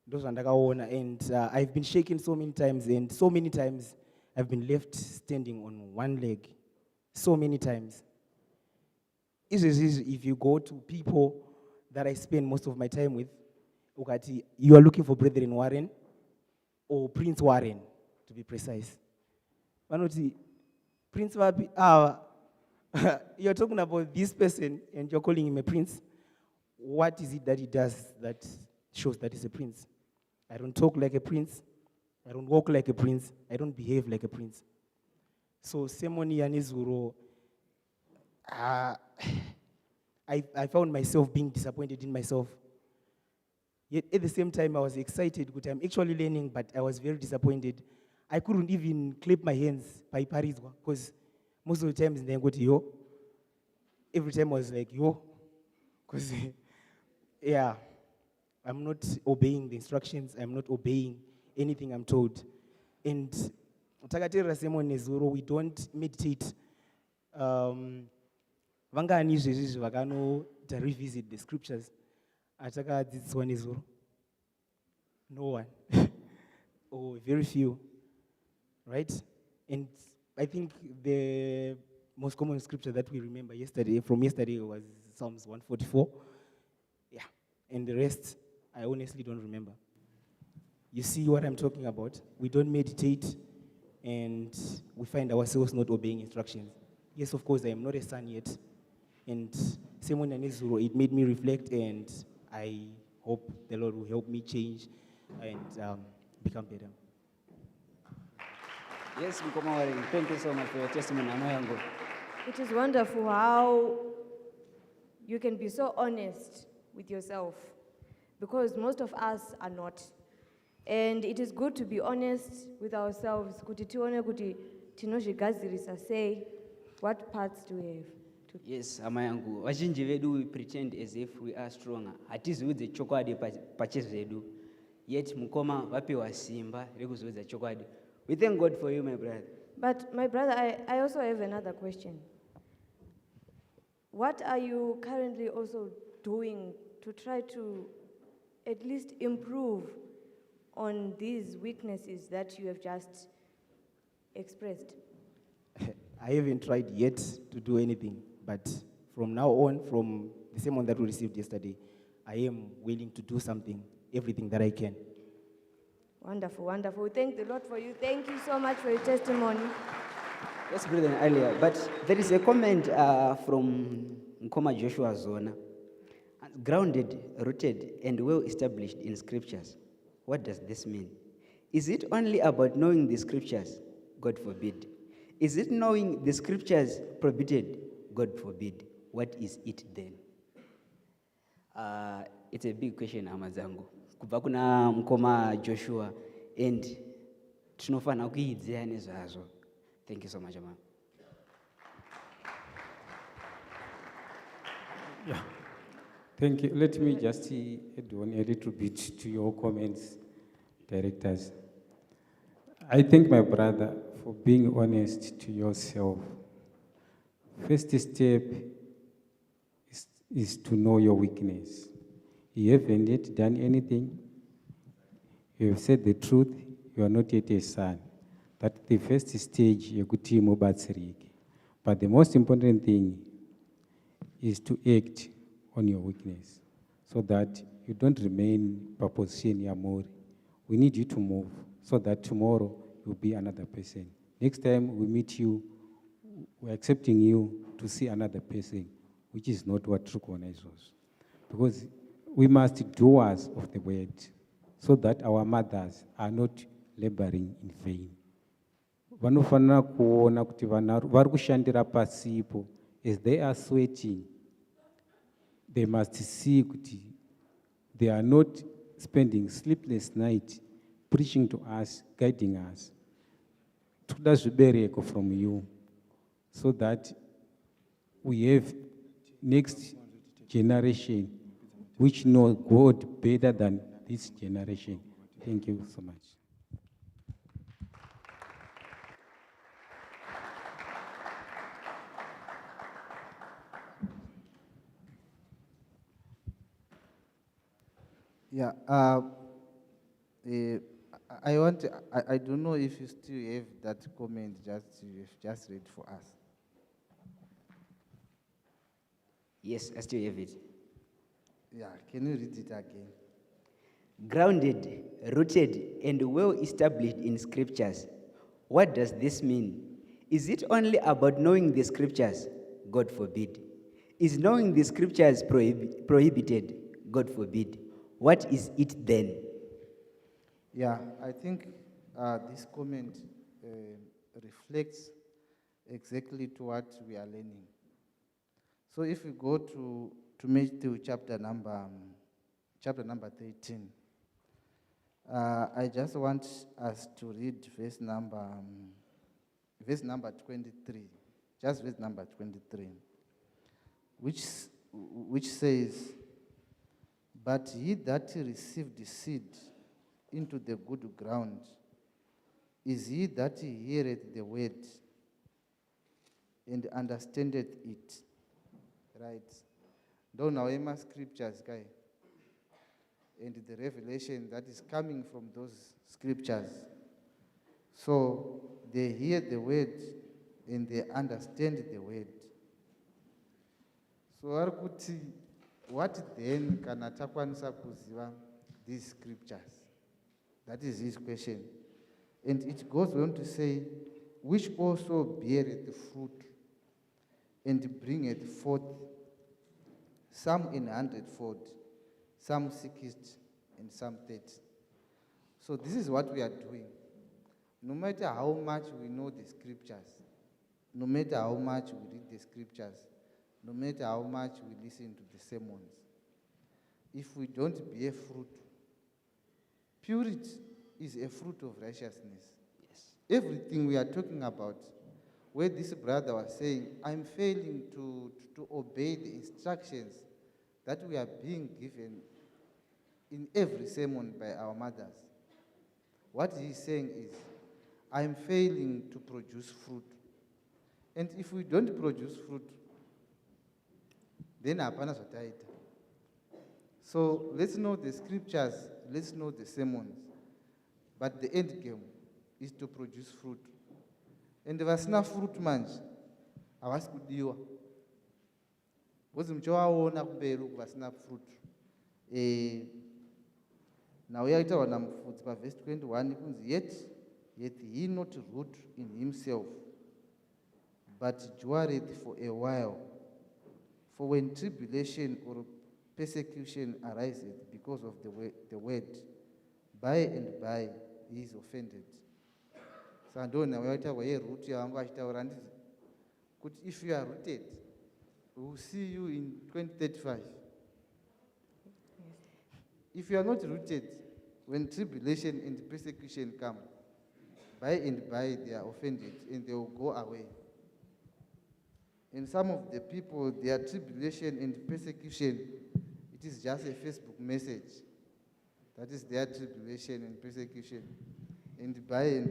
And I've been shaken so many times, and so many times I've been left standing on one leg. So many times. If you go to people that I spend most of my time with, you are looking for Brethren Warren or Prince Warren, to be precise. Prince Wapi, you're talking about this person and you're calling him a prince. What is it that he does that shows that he's a prince? I don't talk like a prince. I don't walk like a prince. I don't behave like a prince. So, Semoni Yanizuro, I found myself being disappointed in myself. Yet at the same time, I was excited because I'm actually learning, but I was very disappointed. I couldn't even clap my hands by Paris because most of the times they go to yo. Every time I was like, yo. Because, yeah, I'm not obeying the instructions. I'm not obeying anything I'm told. And we don't meditate. Vangani izvezvi vakanoita revisit the scriptures atakadzidziswa nezuro? No one. Or very few. Right? And I think the most common scripture that we remember from yesterday was Psalms 144. Yeah. And the rest, I honestly don't remember. You see what I'm talking about? We don't meditate and we find ourselves not obeying instructions. Yes, of course, I am not a son yet. And Simon and Izuro, it made me reflect, and I hope the Lord will help me change and become better. Yes, Mkomawari, thank you so much for your testimony. It is wonderful how you can be so honest with yourself, because most of us are not. And it is good to be honest with ourselves. Kuti tione kuti tinozvigadzirisa sei, what parts do we have? Yes, amayangu. Vazhinji vedu we pretend as if we are stronger. Hatiziudze chokwadi pachezvedu. Yet mukoma vapiwa simba rekuzoudza chokwadi. We thank God for you, my brother. But my brother, I also have another question. What are you currently also doing to try to at least improve on these weaknesses that you have just expressed? I haven't tried yet to do anything, but from now on, from the same one that we received yesterday, I am willing to do something, everything that I can. Wonderful, wonderful. We thank the Lord for you. Thank you so much for your testimony. Yes, Brother earlier, but there is a comment from Nkoma Joshua Zona. Grounded, rooted, and well established in scriptures. What does this mean? Is it only about knowing the scriptures? God forbid. Is it knowing the scriptures prohibited? God forbid. What is it then? It's a big question, Amazango. Kubva kuna Mkoma Joshua, and tinofana kuidzira nezvazvo. Thank you so much, Mama. Yeah. Thank you. Let me just add on a little bit to your comments, directors. I thank my brother for being honest to yourself. First step is to know your weakness. You haven't yet done anything. You have said the truth. You are not yet a son. That's the first stage. But the most important thing is to act on your weakness so that you don't remain proposition yamori. We need you to move so that tomorrow you'll be another person. Next time we meet you, we're accepting you to see another person, which is not what true is. Because we must do doers of the word so that our mothers are not laboring in vain. Vanofanira kuona kuti vari kushandira pasipo as they are sweating. They must see that they are not spending sleepless night preaching to us, guiding us. Toda zvibereko from you, so that we have next generation which know God better than this generation. Thank you so much. Yeah, I don't know if you still have that comment you've just read for us. Yes, I still have it. Yeah, can you read it again? Grounded, rooted, and well established in scriptures. What does this mean? Is it only about knowing the scriptures? God forbid. Is knowing the scriptures prohibited? God forbid. What is it then? Yeah, I think this comment reflects exactly to what we are learning. So if we go to Matthew chapter number 13, I just want us to read verse number 23, just verse number 23, which says, "But he that received the seed into the good ground is he that heareth the word and understandeth it." Right? Don't know my scriptures, guy. And the revelation that is coming from those scriptures. So they hear the word and they understand the word. So what then can atakwanisa kuziva these scriptures? That is his question. And it goes on to say, which also beareth fruit and bringeth forth some in 100-fold, some 60, and some 30. So this is what we are doing. No matter how much we know the scriptures, no matter how much we read the scriptures, no matter how much we listen to the sermons, if we don't bear fruit, purity is a fruit of righteousness. Yes. Everything we are talking about, where this brother was saying, I'm failing to obey the instructions that we are being given in every sermon by our mothers. What he's saying is, I'm failing to produce fruit. And if we don't produce fruit, then hapana zvotaita. So let's know the scriptures, let's know the sermons, but the end game is to produce fruit. And vasina fruit manje havasi kudiwa. Because muchawaona kumberi uku vasina fruit. Now we are talking about verse 21, yet he not root in himself, but dureth for a while. For when tribulation or persecution ariseth because of the word, by and by he is offended. Sandona wayataurwa yeRuth yavangu vachitaura handiti kuti if you are rooted, we will see you in 2035. If you are not rooted, when tribulation and persecution come, by and by they are offended and they will go away. And some of the people, their tribulation and persecution, it is just a Facebook message. That is their tribulation and persecution. And by,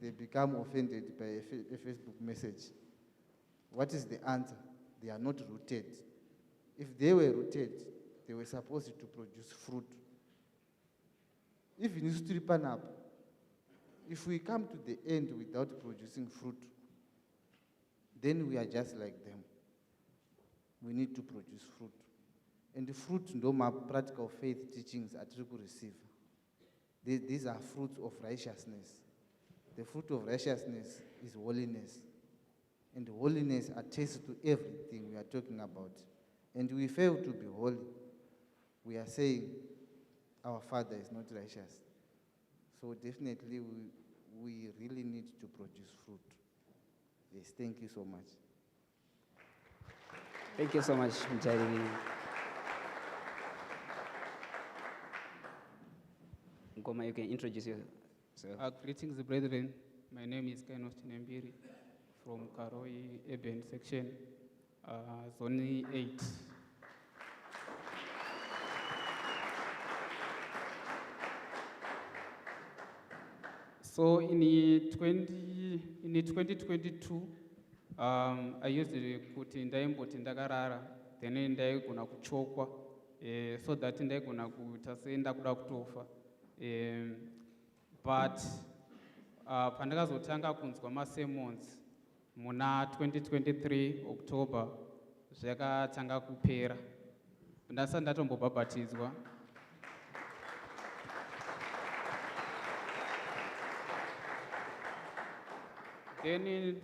they become offended by a Facebook message. What is the answer? They are not rooted. If they were rooted, they were supposed to produce fruit. If in stripan up, if we come to the end without producing fruit, then we are just like them. We need to produce fruit. And the fruit, no my practical faith teachings are to receive. These are fruits of righteousness. The fruit of righteousness is holiness. And holiness attests to everything we are talking about. And we fail to be holy. We are saying our Father is not righteous. So definitely we really need to produce fruit. Yes, thank you so much. Thank you so much, Mjari. Ngoma, you can introduce yourself. Greetings, brethren. My name is Kainos Chinembiri from Karoi Urban Section, Zone 8. So in 2022, I used kuti ndaimboti ndakarara, then ndaigona kuchokwa, so that ndaigona kuita senda kuda kutofa. But pandakazotanga kunzwa masermons muna 2023 October, zvakatanga kupera. Ndasati ndatombobhabhatidzwa. Then in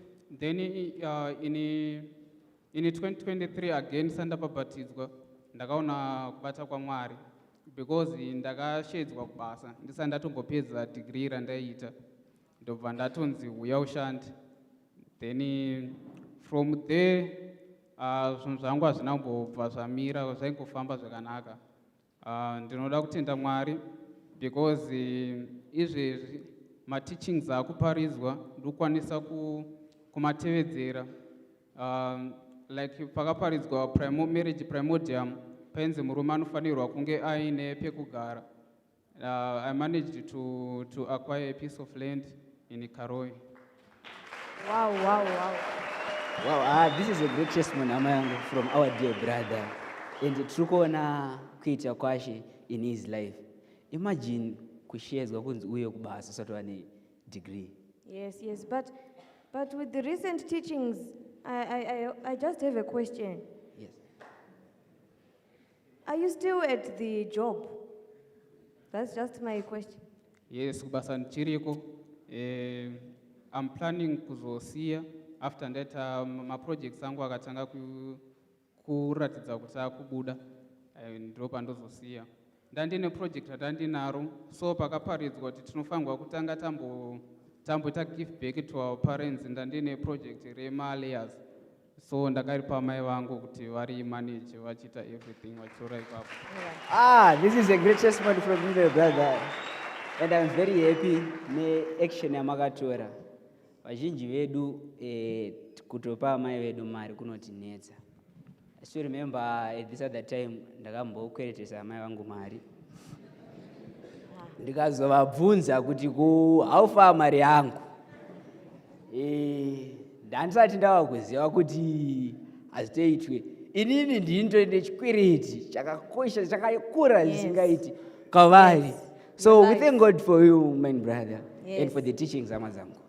2023 again sandabhabhatidzwa, ndakaona kubata kwaMwari because ndakashedzwa kubasa ndisati ndatombopedza degree randaiita, ndobva ndatonzi uya ushande. Then from there zvinhu zvangu hazvina kumbobva zvamira, zvaingofamba zvakanaka. Ndinoda kutenda Mwari because izvezvi mateachings akuparidzwa ndokwanisa kumatevedzera. Like pakaparidzwa marriage primordium, painzi murume anofanirwa kunge aine pekugara. I managed to acquire a piece of land in Karoi. Wow, wow, wow. Wow, this is a great testimony from our dear brother. And trukuona kuita kwashe in his life. Imagine kushezwa kunzi uye kubasa usati ane degree. Yes, yes, but with the recent teachings, I just have a question. Yes. Are you still at the job? That's just my question. Yes, kubasa ndichiriko. I'm planning kuzosiya after that ma-projects angu akatanga kuratidza kuti akubuda, ndipo ndozosiya. Ndandine project ratandinaro, so pakaparidzwa kuti tinofanirwa kutanga tamboita give back to our parents. Ndandine project rema-layers, so ndakaripa mai vangu kuti vari manage vachiita everything vachitora ipapo. This is a great testimony from you, my brother, and I'm very happy ne-action yamakatora. Vazhinji vedu kutopa mai vedu mari kunotinetsa. I still remember at this other time ndakambokweretesa mai vangu mari. Ndikazovabvunza kuti how far mari yangu. Ndandisati ndavakuziva kuti hazitoitwe. Inini ndintoende chikwiriti chakakosha chakakura zvisingaiti kwavari. So we thank God for you, my brother, and for the teachings amazangu.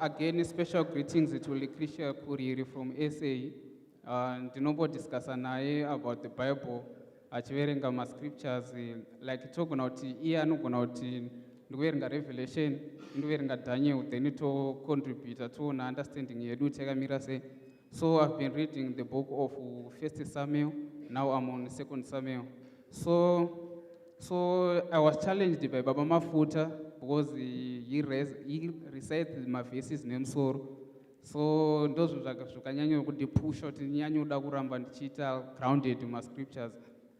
Again, special greetings to Lucretia Kuriri from SA. Ndinombodiscussa naye about the Bible, achiverenga ma-scriptures, like togona kuti iye anogona kuti ndikuverenga Revelation, ndoverenga Daniel, then to contribute to na understanding yedu takamira sei. So I've been reading the book of 1 Samuel, now I'm on 2 Samuel. So I was challenged by Baba Mafuta because he recites my verses nemsoro. So ndozvo zvakanyanya kundipusha kuti ndinyanye kuda kuramba ndichiita grounded in my scriptures.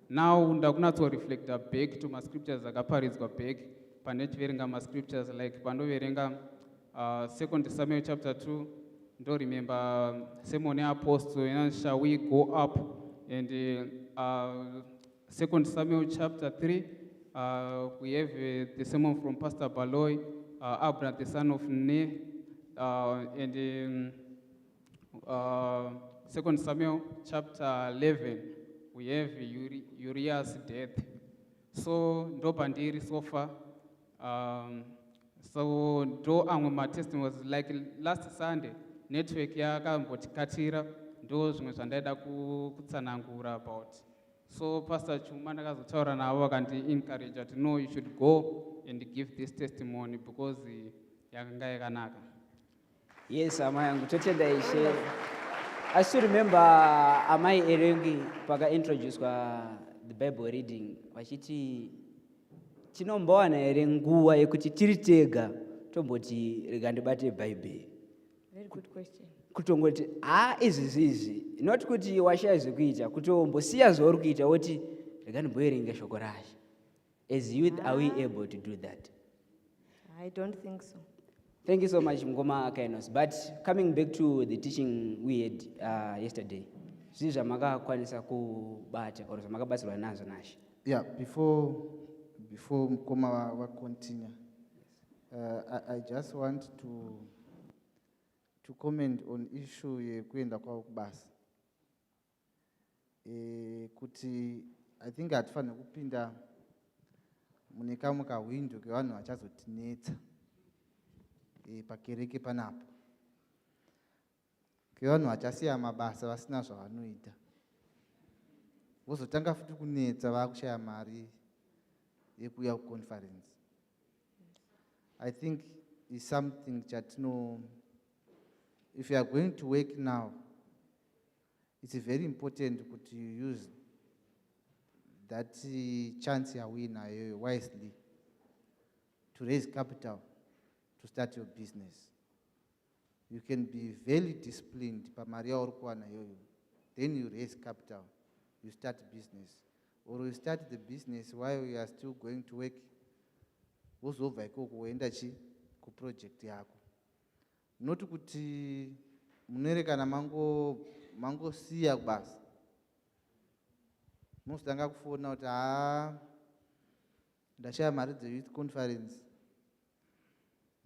Now ndakunatso reflecta back to my scriptures akaparidzwa back pandichiverenga my scriptures like pandoverenga 2 Samuel chapter 2. Don't remember sermon apostle, shall we go up? And 2 Samuel chapter 3, we have the sermon from Pastor Baloy, Abra, the son of Ne, and 2 Samuel chapter 11, we have Uriah's death. So, ndo pandiri so far. So, ndo amwe my testimony was like last Sunday. Network yakambotikatira ndo zvimwe zvandaida kutsanangura about. So Pastor Chuma ndakazotaura navo vakanti encourage that no, you should go and give this testimony because yakanga yakanaka. Yes, amai yangu totenda ishe. I still remember amai erengi paka introduce kwa the Bible reading vachiti tinombowana ere nguva yekuti tiri tega tomboti rega ndibate Bible. Very good question. Kutongoti izi not kuti washaya zvekuita kutombosiya zvauri kuita woti rega ndimboerenga shoko raShe. As youth, are we able to do that? I don't think so. Thank you so much, Mngoma Kainos. But coming back to the teaching we had yesterday, zvii zvamakakwanisa kubata or zvamakabatsirwa nazvo naShe? Yeah, before Mngoma wa continue, I just want to comment on issue yekuenda kwavo kubasa. Kuti I think hatifanira kupinda mune kamwe kahwindo kevanhu vachazotinetsa pakereke panapo, kevanhu vachasiya mabasa vasina zvavanoita, vozotanga futi kunetsa vakushaya mari yekuuya kuconference. I think is something chatino, if you are going to work now, it's very important that you use that chance you win wisely to raise capital to start your business. You can be very disciplined, then you raise capital, you start business. Or you start the business while you are still going to work, wozobva ikoko woenda ku project yako. Not kuti munerekana mangosiya kubasa, mositanga kufona kuti ndashaya mari dze-youth conference,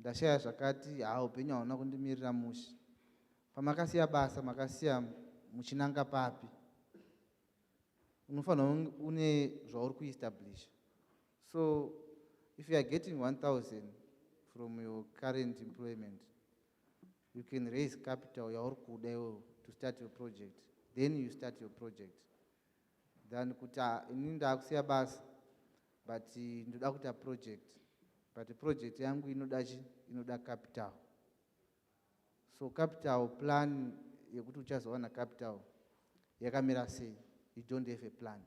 ndashaya zvakati, upenyu hauna kundimirira mushe. Pamakasiya basa, makasiya muchinanga papi, unofanira une zvauri kuestablish. So if you are getting 1,000 from your current employment, you can raise capital to start your project. Then you start your project. Then kuta ininda kusiya basa, but ndoda kuita project. But the project yangu inoda capital. So capital plan yekuti uchazowana capital yakamira sei? You don't have a plan.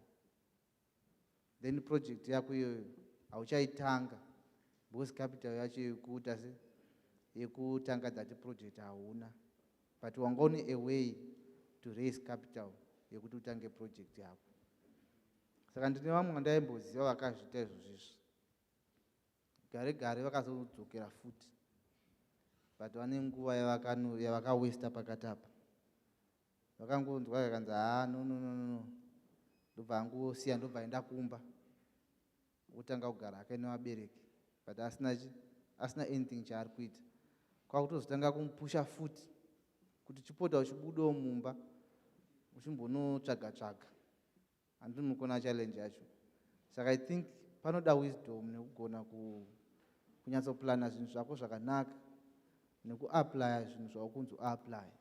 Then project yako iyoyo hauchaitanga because capital yacho yekuita se yekutanga that project hauna, but wangone a way to raise capital yekuti utange project yako. Saka ndine vamwe vandaimboziva vakazviita izvozvizvi, gare gare vakazodzokera futi, but vane nguva yavakawesta pakati apa. Vakangonzwa vakanzi no, ndobva angosiya ndobva aenda kumba otanga kugara hake nevabereki, but asina anything chaari kuita. Kwakutozotanga kumupusha futi kuti chipota uchibudawo mumba uchimbonotsvaga handinokona challenge yacho. Saka I think panoda wisdom nekugona kunyatsoplana zvinhu zvako zvakanaka nekuapply zvinhu zvako kunzi uapply.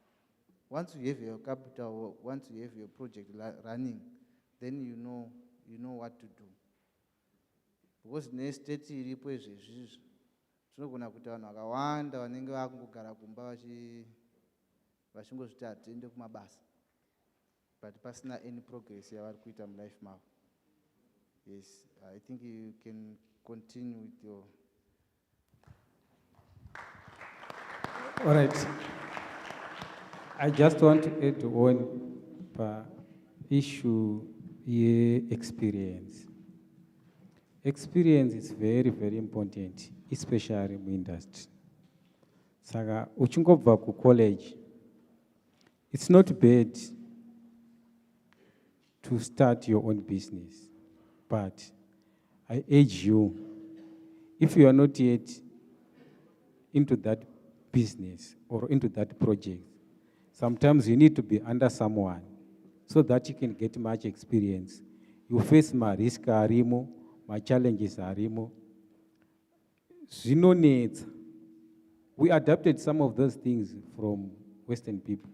Once you have your capital, once you have your project running, then you know what to do. Because nestate iripo izvezvizvi tinogona kuita vanhu vakawanda vanenge vakungogara kumba vachingozviti hatiende kumabasa, but pasina any progress yavari kuita mulife mavo. Yes, I think you can continue with your... All right. I just want to add on issue experience. Experience is very, very important, especially in industry. Saka uchingobva ku college, it's not bad to start your own business, but I urge you, if you are not yet into that business or into that project, sometimes you need to be under someone so that you can get much experience. You face my risk arimo, my challenges arimo. Zinonetsa. We adapted some of those things from Western people.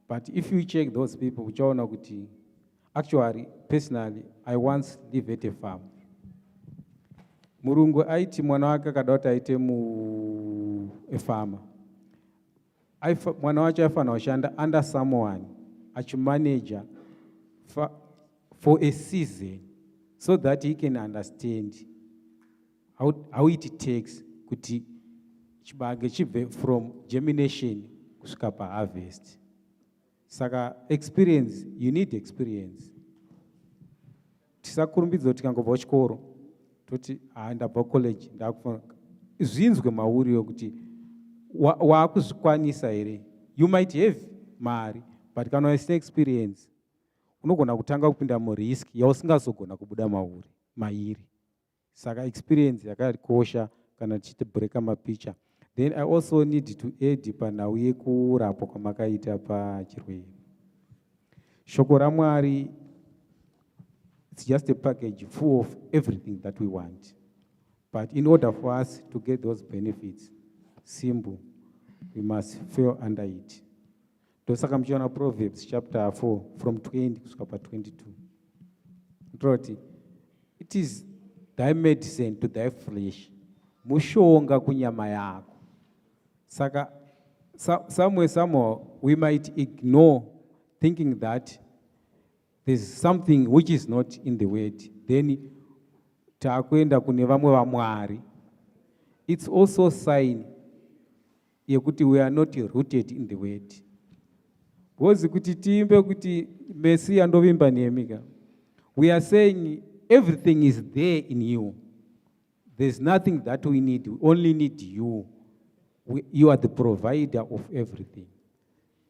But if you check those people, actually, personally, I once lived at a farm. Murungu aiti mwana wake kadota aite a farmer. Mwana wacho aifana washanda under someone, manager for a season, so that he can understand how it takes kuti chibage chibve from germination kusvika harvest. Saka experience, you need experience. Tisakurumbidza kuti kangobva kuchikoro toti ndabva college ndakufana zvinzwe mauri yokuti wakuzvikwanisa here. You might have mari, but kana usina experience unogona kutanga kupinda murisk yausingazogona kubuda mairi. Saka experience yakakosha kana tichiti breaka mapicha. Then I also need to add panhau yekurapwa kwamakaita pachirwere. Shoko raMwari, it's just a package full of everything that we want. But in order for us to get those benefits, simple, we must fall under it. Tosaka mchiona Proverbs chapter 4 from 20 kusvika pa22. It is thy medicine to thy flesh, mushonga kunyama yako. Saka somewhere we might ignore thinking that there's something which is not in the word. Then takwenda kune vamwe vamwari. It's also a sign yekuti we are not rooted in the word. Because kuti tiimbe kuti Messiah ndovimba nehemika. We are saying everything is there in you. There's nothing that we need. We only need you. You are the provider of everything.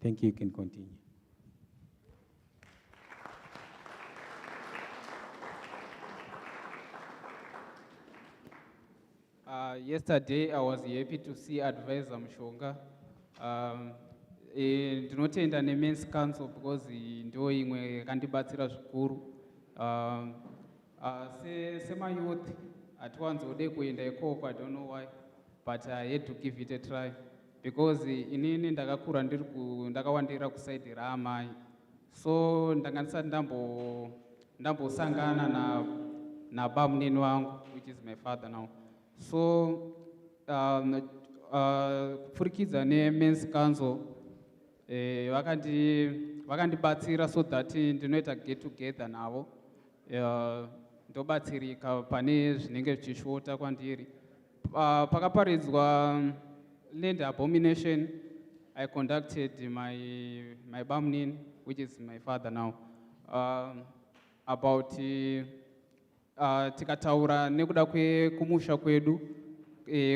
Thank you. You can continue. Yesterday, I was happy to see Advisor Mshonga. Ndinotenda neMen's Council because ndo imwe yakandibatsira zvikuru. Sema-youth, hatiwanzode kuenda ikoko, I don't know why, but I had to give it a try. Because inini ndakakura ndakawandira kusaidi raamai. So ndanga ndisati ndambosangana na bamunini wangu, which is my father now. So kupfurikidza neMen's Council, vakandibatsira so that ndinoita get together navo. Ndobatsirika pane zvinenge zvichishota kwandiri. Pakaparidzwa land abomination, I conducted my bamunin, which is my father now, about tikataura nekuda kumusha kwedu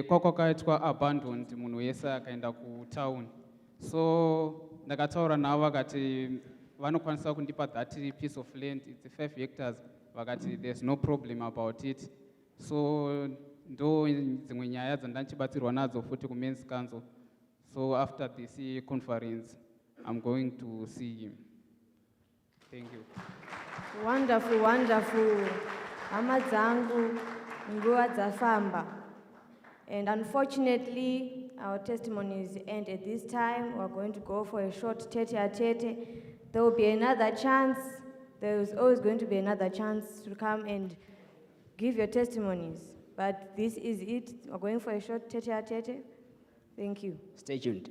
kwakaitwa abandoned, munhu wese akaenda kutown. So ndakataura navo vakati vanokwanisa kundipa that piece of land, it's 5 hectares. Vakati there's no problem about it. So ndo dzimwe nyaya dzandandichibatsirwa nadzo futi kuMen's Council. So after this conference, I'm going to see him. Thank you. Wonderful, wonderful. Hama dzangu nguva dzafamba. And unfortunately, our testimonies end at this time. We're going to go for a short tete-a-tete. There will be another chance. There is always going to be another chance to come and give your testimonies. But this is it. We're going for a short tete-a-tete. Thank you. Stay tuned.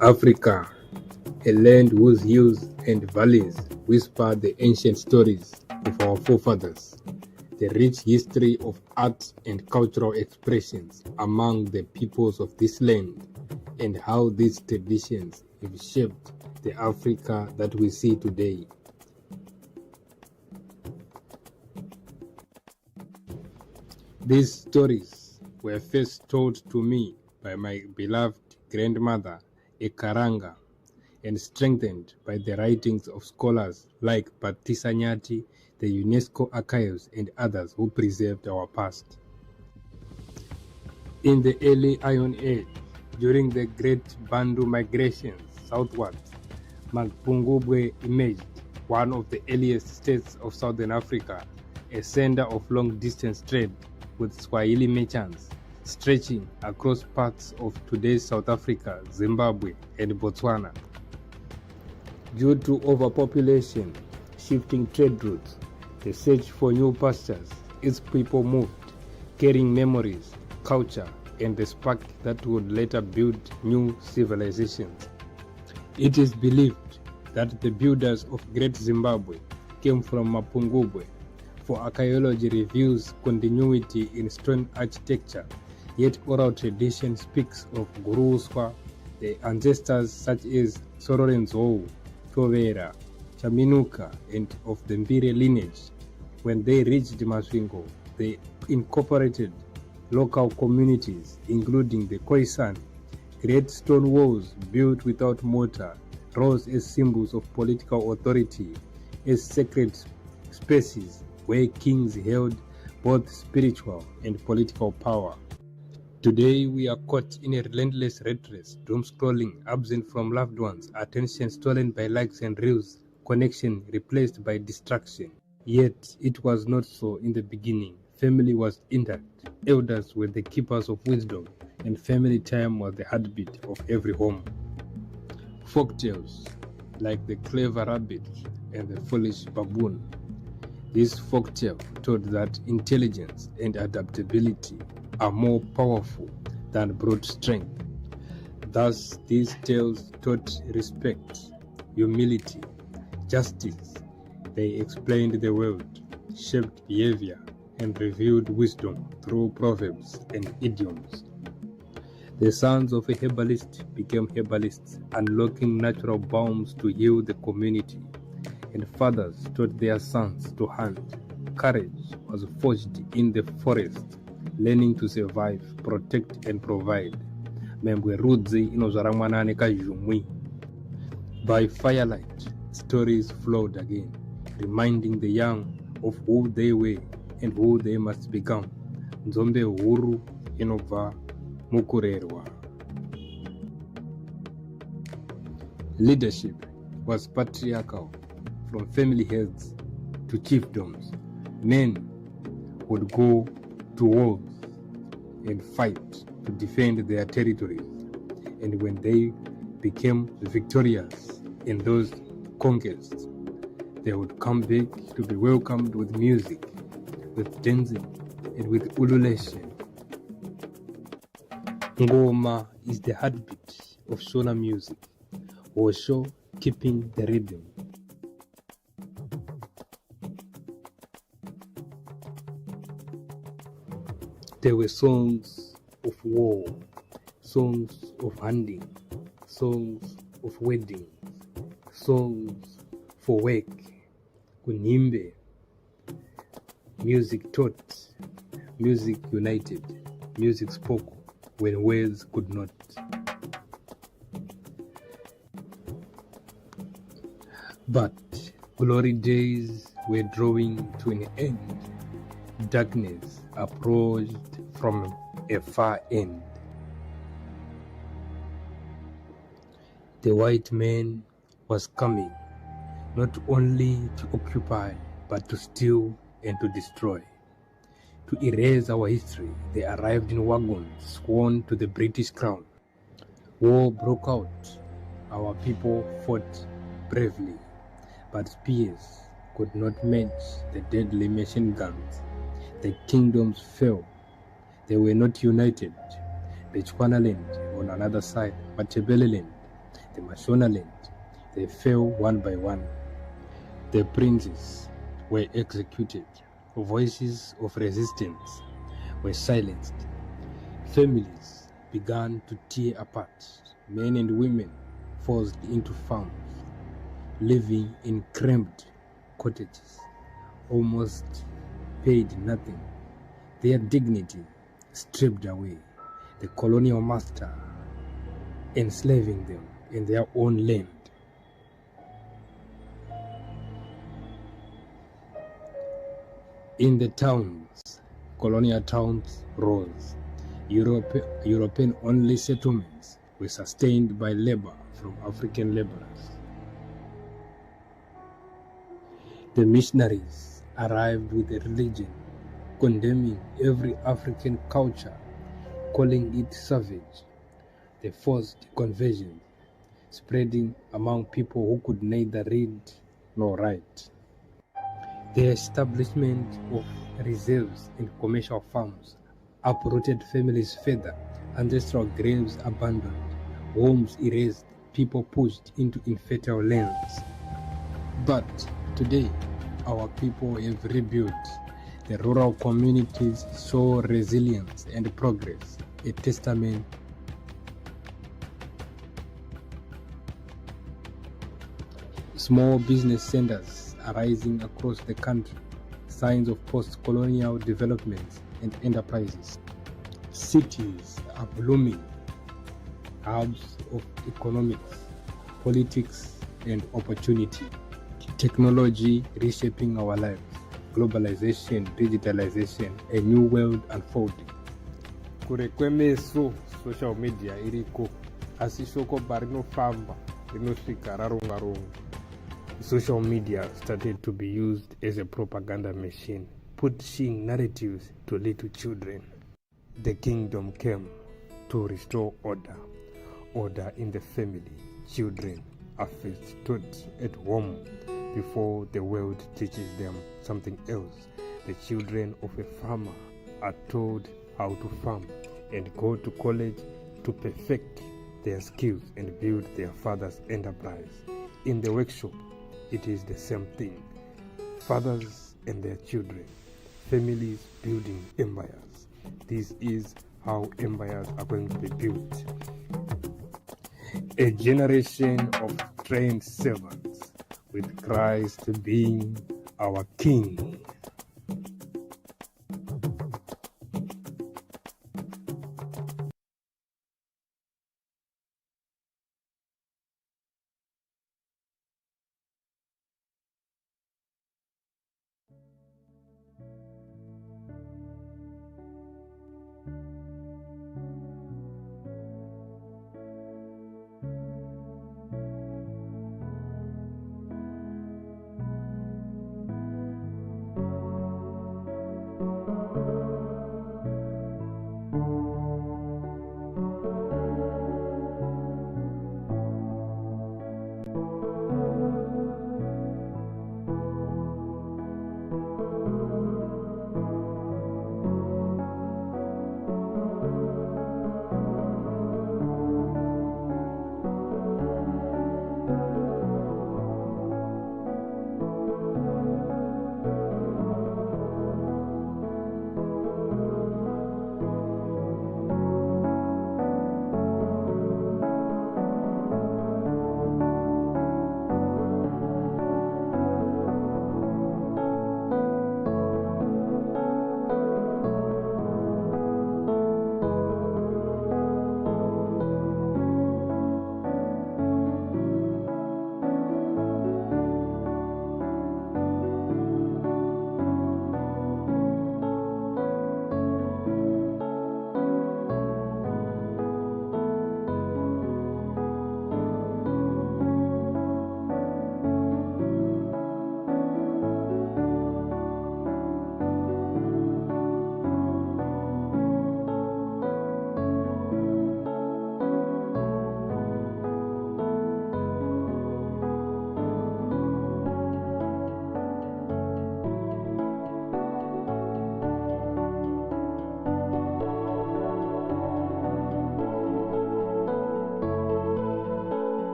Africa, a land whose hills and valleys whisper the ancient stories of our forefathers, the rich history of art and cultural expressions among the peoples of this land, and how these traditions have shaped the Africa that we see today. These stories were first told to me by my beloved grandmother, Ekaranga, and strengthened by the writings of scholars like Patisa Nyati, the UNESCO archives, and others who preserved our past. In the early Iron Age, during the Great Bantu migrations southwards, Mapungubwe emerged, one of the earliest states of Southern Africa, a center of long-distance trade with Swahili merchants stretching across parts of today's South Africa, Zimbabwe, and Botswana. Due to overpopulation, shifting trade routes, the search for new pastures, its people moved, carrying memories, culture, and the spark that would later build new civilizations. It is believed that the builders of Great Zimbabwe came from Mapungubwe, for archaeology reveals continuity in stone architecture, yet oral tradition speaks of Guruswa, the ancestors such as Sororenzo, Tovera, Chaminuka, and of the Mbire lineage. When they reached Masvingo, they incorporated local communities, including the Khoisan. Great stone walls built without mortar rose as symbols of political authority, as sacred spaces where kings held both spiritual and political power. Today we are caught in a relentless rat race, doom scrolling, absent from loved ones, attention stolen by likes and reels, connection replaced by distraction. Yet it was not so in the beginning. Family was intact, elders were the keepers of wisdom, and family time was the heartbeat of every home. Folktales, like the clever rabbit and the foolish baboon. This folktale taught that intelligence and adaptability are more powerful than brute strength. Thus, these tales taught respect, humility, justice. They explained the world, shaped behavior, and revealed wisdom through proverbs and idioms. The sons of a herbalist became herbalists, unlocking natural balms to heal the community, and fathers taught their sons to hunt. Courage was forged in the forest, learning to survive, protect, and provide. By firelight, stories flowed again, reminding the young of who they were and who they must become. Nzombe huru inobva mukurerwa. Leadership was patriarchal, from family heads to chiefdoms. Men would go to wars and fight to defend their territories, and when they became victorious in those conquests, they would come back to be welcomed with music, with dancing, and with ululation. Ngoma is the heartbeat of Shona music, Osho keeping the rhythm. There were songs of war, songs of hunting, songs of weddings, songs for work, kunimbe, music taught, music united, music spoke when words could not. But glory days were drawing to an end. Darkness approached from a far end. The white man was coming, not only to occupy, but to steal and to destroy. To erase our history, they arrived in wagons sworn to the British crown. War broke out. Our people fought bravely, but spears could not match the deadly machine guns. The kingdoms fell. They were not united. Bechuanaland on another side, Matabeleland, the Mashonaland, they fell one by one. The princes were executed. Voices of resistance were silenced. Families began to tear apart. Men and women forced into farms, living in cramped cottages, almost paid nothing. Their dignity stripped away. The colonial master enslaving them in their own land. In the towns, colonial towns rose. European-only settlements were sustained by labor from African laborers. The missionaries arrived with a religion, condemning every African culture, calling it savage. They forced conversion, spreading among people who could neither read nor write. The establishment of reserves and commercial farms uprooted families further, ancestral graves abandoned, homes erased, people pushed into infertile lands. But today, our people have rebuilt. The rural communities saw resilience and progress, a testament small business centers arising across the country, signs of post-colonial developments and enterprises. Cities are blooming, hubs of economics, politics, and opportunity. Technology reshaping our lives, globalization, digitalization, a new world unfolding. Kure kwemeso social media iriko, asi shoko barinofamba rinosvika raronga-ronga. Social media started to be used as a propaganda machine, pushing narratives to little children. The kingdom came to restore order in the family. Children are first taught at home before the world teaches them something else. The children of a farmer are told how to farm and go to college to perfect their skills and build their father's enterprise. In the workshop, it is the same thing. Fathers and their children, families building empires. This is how empires are going to be built. A generation of trained servants, with Christ being our King.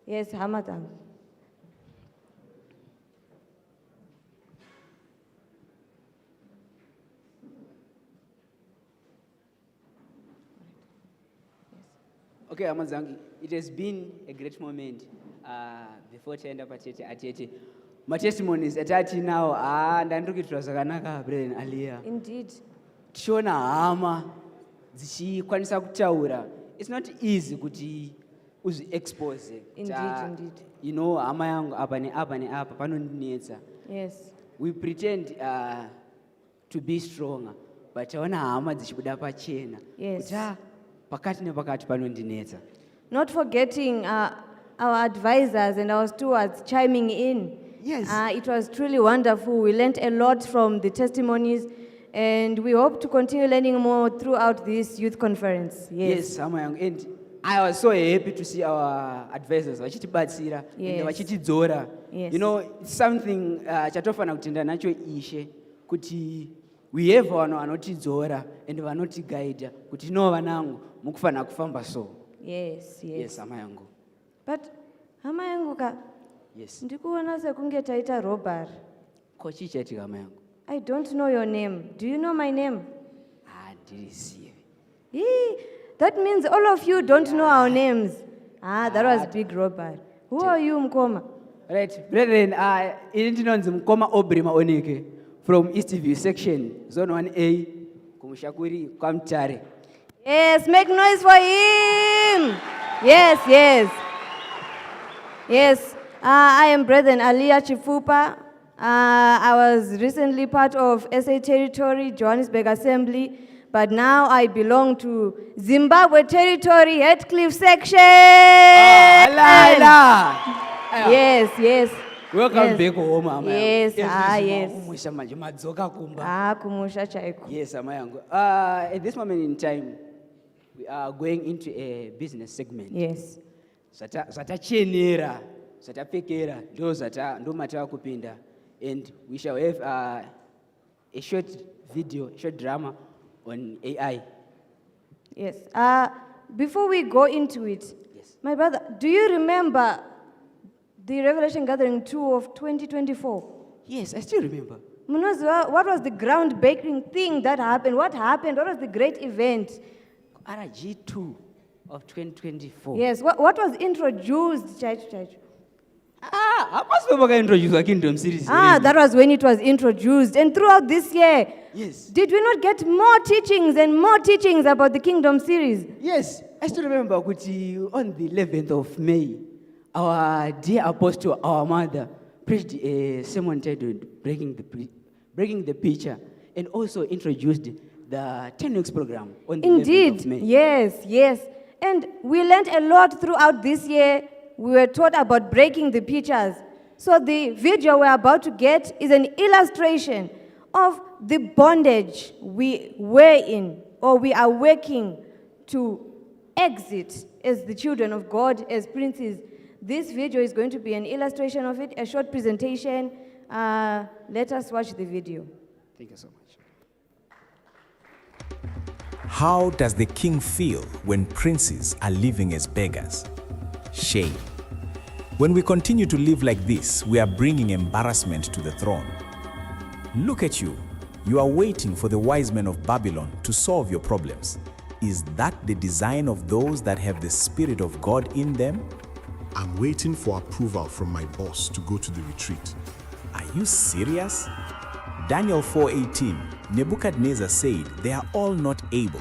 Yes, Hamadan. Okay, Amazangi, it has been a great moment before Tenda Patete Atete. My testimonies atati now, ndandukitura zvakanaka, Brethren Aliyah. Indeed. Tiona hama dzichikwanisa kutaura. It's not easy kuti uzvi-expose. Indeed. You know, hama yangu apa neapa panondinetsa. Yes. We pretend to be stronger, but taona hama dzichibuda pachena. Yes. Kuti pakati nepakati panondinetsa. Not forgetting our advisors and our stewards chiming in. Yes. It was truly wonderful. We learned a lot from the testimonies, and we hope to continue learning more throughout this youth conference. Yes, and I was so happy to see our advisors vachitibatsira and vachitidzora. Yes. You know, it's something chatofana kutenda nacho ishe kuti we have vanhu vanotidzora and vanotigaida kuti no vanangu mukufana kufamba so. Yes, hama yangu. But hama yangu ka, yes, ndikuona sekunge taita robbery. Kochichatika hama yangu. I don't know your name. Do you know my name? Ndirizive. That means all of you don't know our names. That was big robbery. Who are you, Mkoma? Right, brethren, ini ndinonzi Mkoma Aubrey Maoneke from Eastview section, zone 1A, kumushakuri kwa Mtare. Yes, make noise for him. Yes. I am Brethren Aliyah Chifupa. I was recently part of SA Territory, Johannesburg Assembly, but now I belong to Zimbabwe Territory, Heathcliff section. Yes. Welcome back home, Ama. Yes. Kumusha manje madzoka kumba. Kumusha chaiko. Yes, Ama yangu. At this moment in time, we are going into a business segment. Yes. Zatachenera, zatapekera, ndo matava kupinda. And we shall have a short video, short drama on AI. Yes. Before we go into it, my brother, do you remember the Revelation Gathering 2 of 2024? Yes, I still remember. What was the groundbreaking thing that happened? What happened? What was the great event? RG2 of 2024. Yes, what was introduced, Chachu? Introduce Kingdom Series. That was when it was introduced. And throughout this year, yes, did we not get more teachings about the Kingdom series? Yes, I still remember Kuti, on the 11th of May, our dear apostle, our mother, preached a sermon titled Breaking the Picture, and also introduced the 10 weeks program on the 11th of May. Yes. And we learned a lot throughout this year. We were taught about breaking the pictures. So the video we're about to get is an illustration of the bondage we were in, or we are working to exit as the children of God, as princes. This video is going to be an illustration of it, a short presentation. Let us watch the video. Thank you so much. How does the king feel when princes are living as beggars? Shame. When we continue to live like this, we are bringing embarrassment to the throne. Look at you. You are waiting for the wise men of Babylon to solve your problems. Is that the design of those that have the Spirit of God in them? I'm waiting for approval from my boss to go to the retreat. Are you serious? Daniel 4:18, Nebuchadnezzar said, "They are all not able,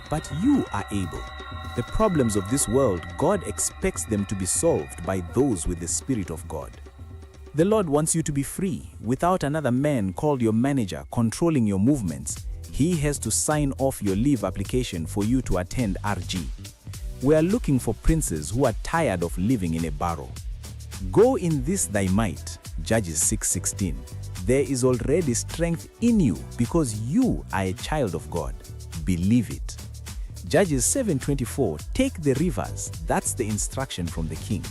but you are able." The problems of this world, God expects them to be solved by those with the Spirit of God. The Lord wants you to be free, without another man called your manager controlling your movements. He has to sign off your leave application for you to attend RG. We are looking for princes who are tired of living in a barrow. Go in this thy might, Judges 6:16. There is already strength in you because you are a child of God. Believe it. Judges 7:24, take the rivers. That's the instruction from the king.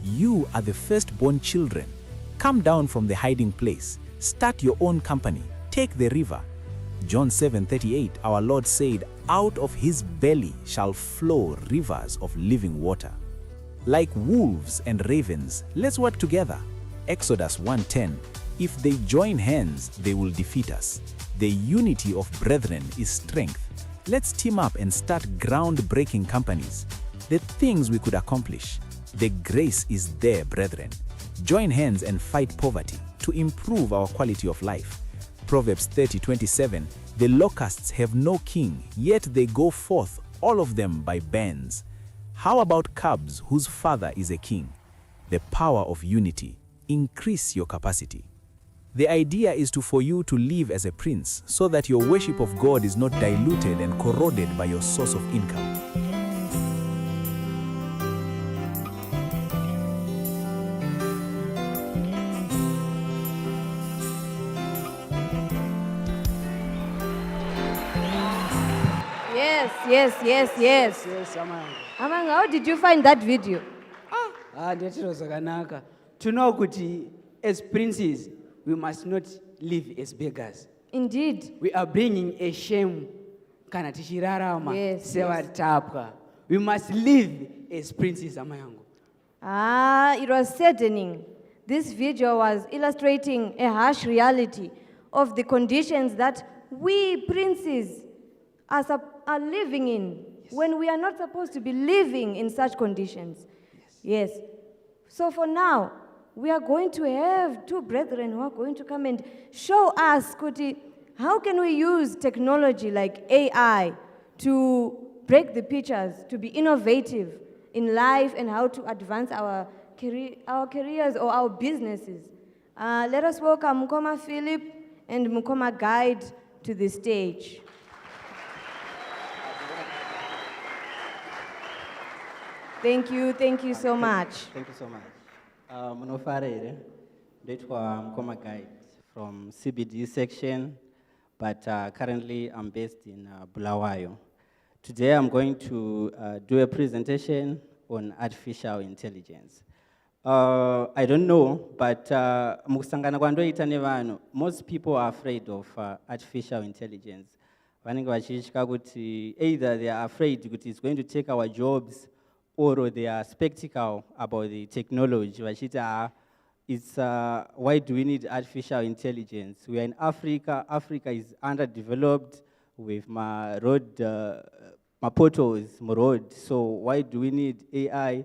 You are the firstborn children. Come down from the hiding place. Start your own company. Take the river. John 7:38, our Lord said, out of his belly shall flow rivers of living water. Like wolves and ravens, let's work together. Exodus 1:10, if they join hands, they will defeat us. The unity of brethren is strength. Let's team up and start groundbreaking companies. The things we could accomplish. The grace is there, brethren. Join hands and fight poverty to improve our quality of life. Proverbs 30:27, the locusts have no king, yet they go forth, all of them by bands. How about cubs whose father is a king? The power of unity. Increase your capacity. The idea is for you to live as a prince so that your worship of God is not diluted and corroded by your source of income. Yes. Amang, how did you find that video? To know kuti as princes, we must not live as beggars. Indeed. We are bringing a shame. Yes. We must live as princes, amayangu. It was saddening. This video was illustrating a harsh reality of the conditions that we princes are living in when we are not supposed to be living in such conditions. Yes. So for now, we are going to have two brethren who are going to come and show us, Kuti, how can we use technology like AI to break the pictures, to be innovative in life, and how to advance our careers or our businesses. Let us welcome Mukoma Philip and Mukoma Guide to the stage. Thank you so much. Thank you so much. Munofarere, ndetwa Mukoma Guide from CBD section, but currently I'm based in Bulawayo. Today I'm going to do a presentation on artificial intelligence. I don't know, but mukusangana kwandoita nevanhu, most people are afraid of artificial intelligence. Vanenge vachitya kuti either they are afraid kuti it's going to take our jobs, or they are skeptical about the technology. Vachita, it's why do we need artificial intelligence? We are in Africa. Africa is underdeveloped with my road, my potholes, my road. So why do we need AI?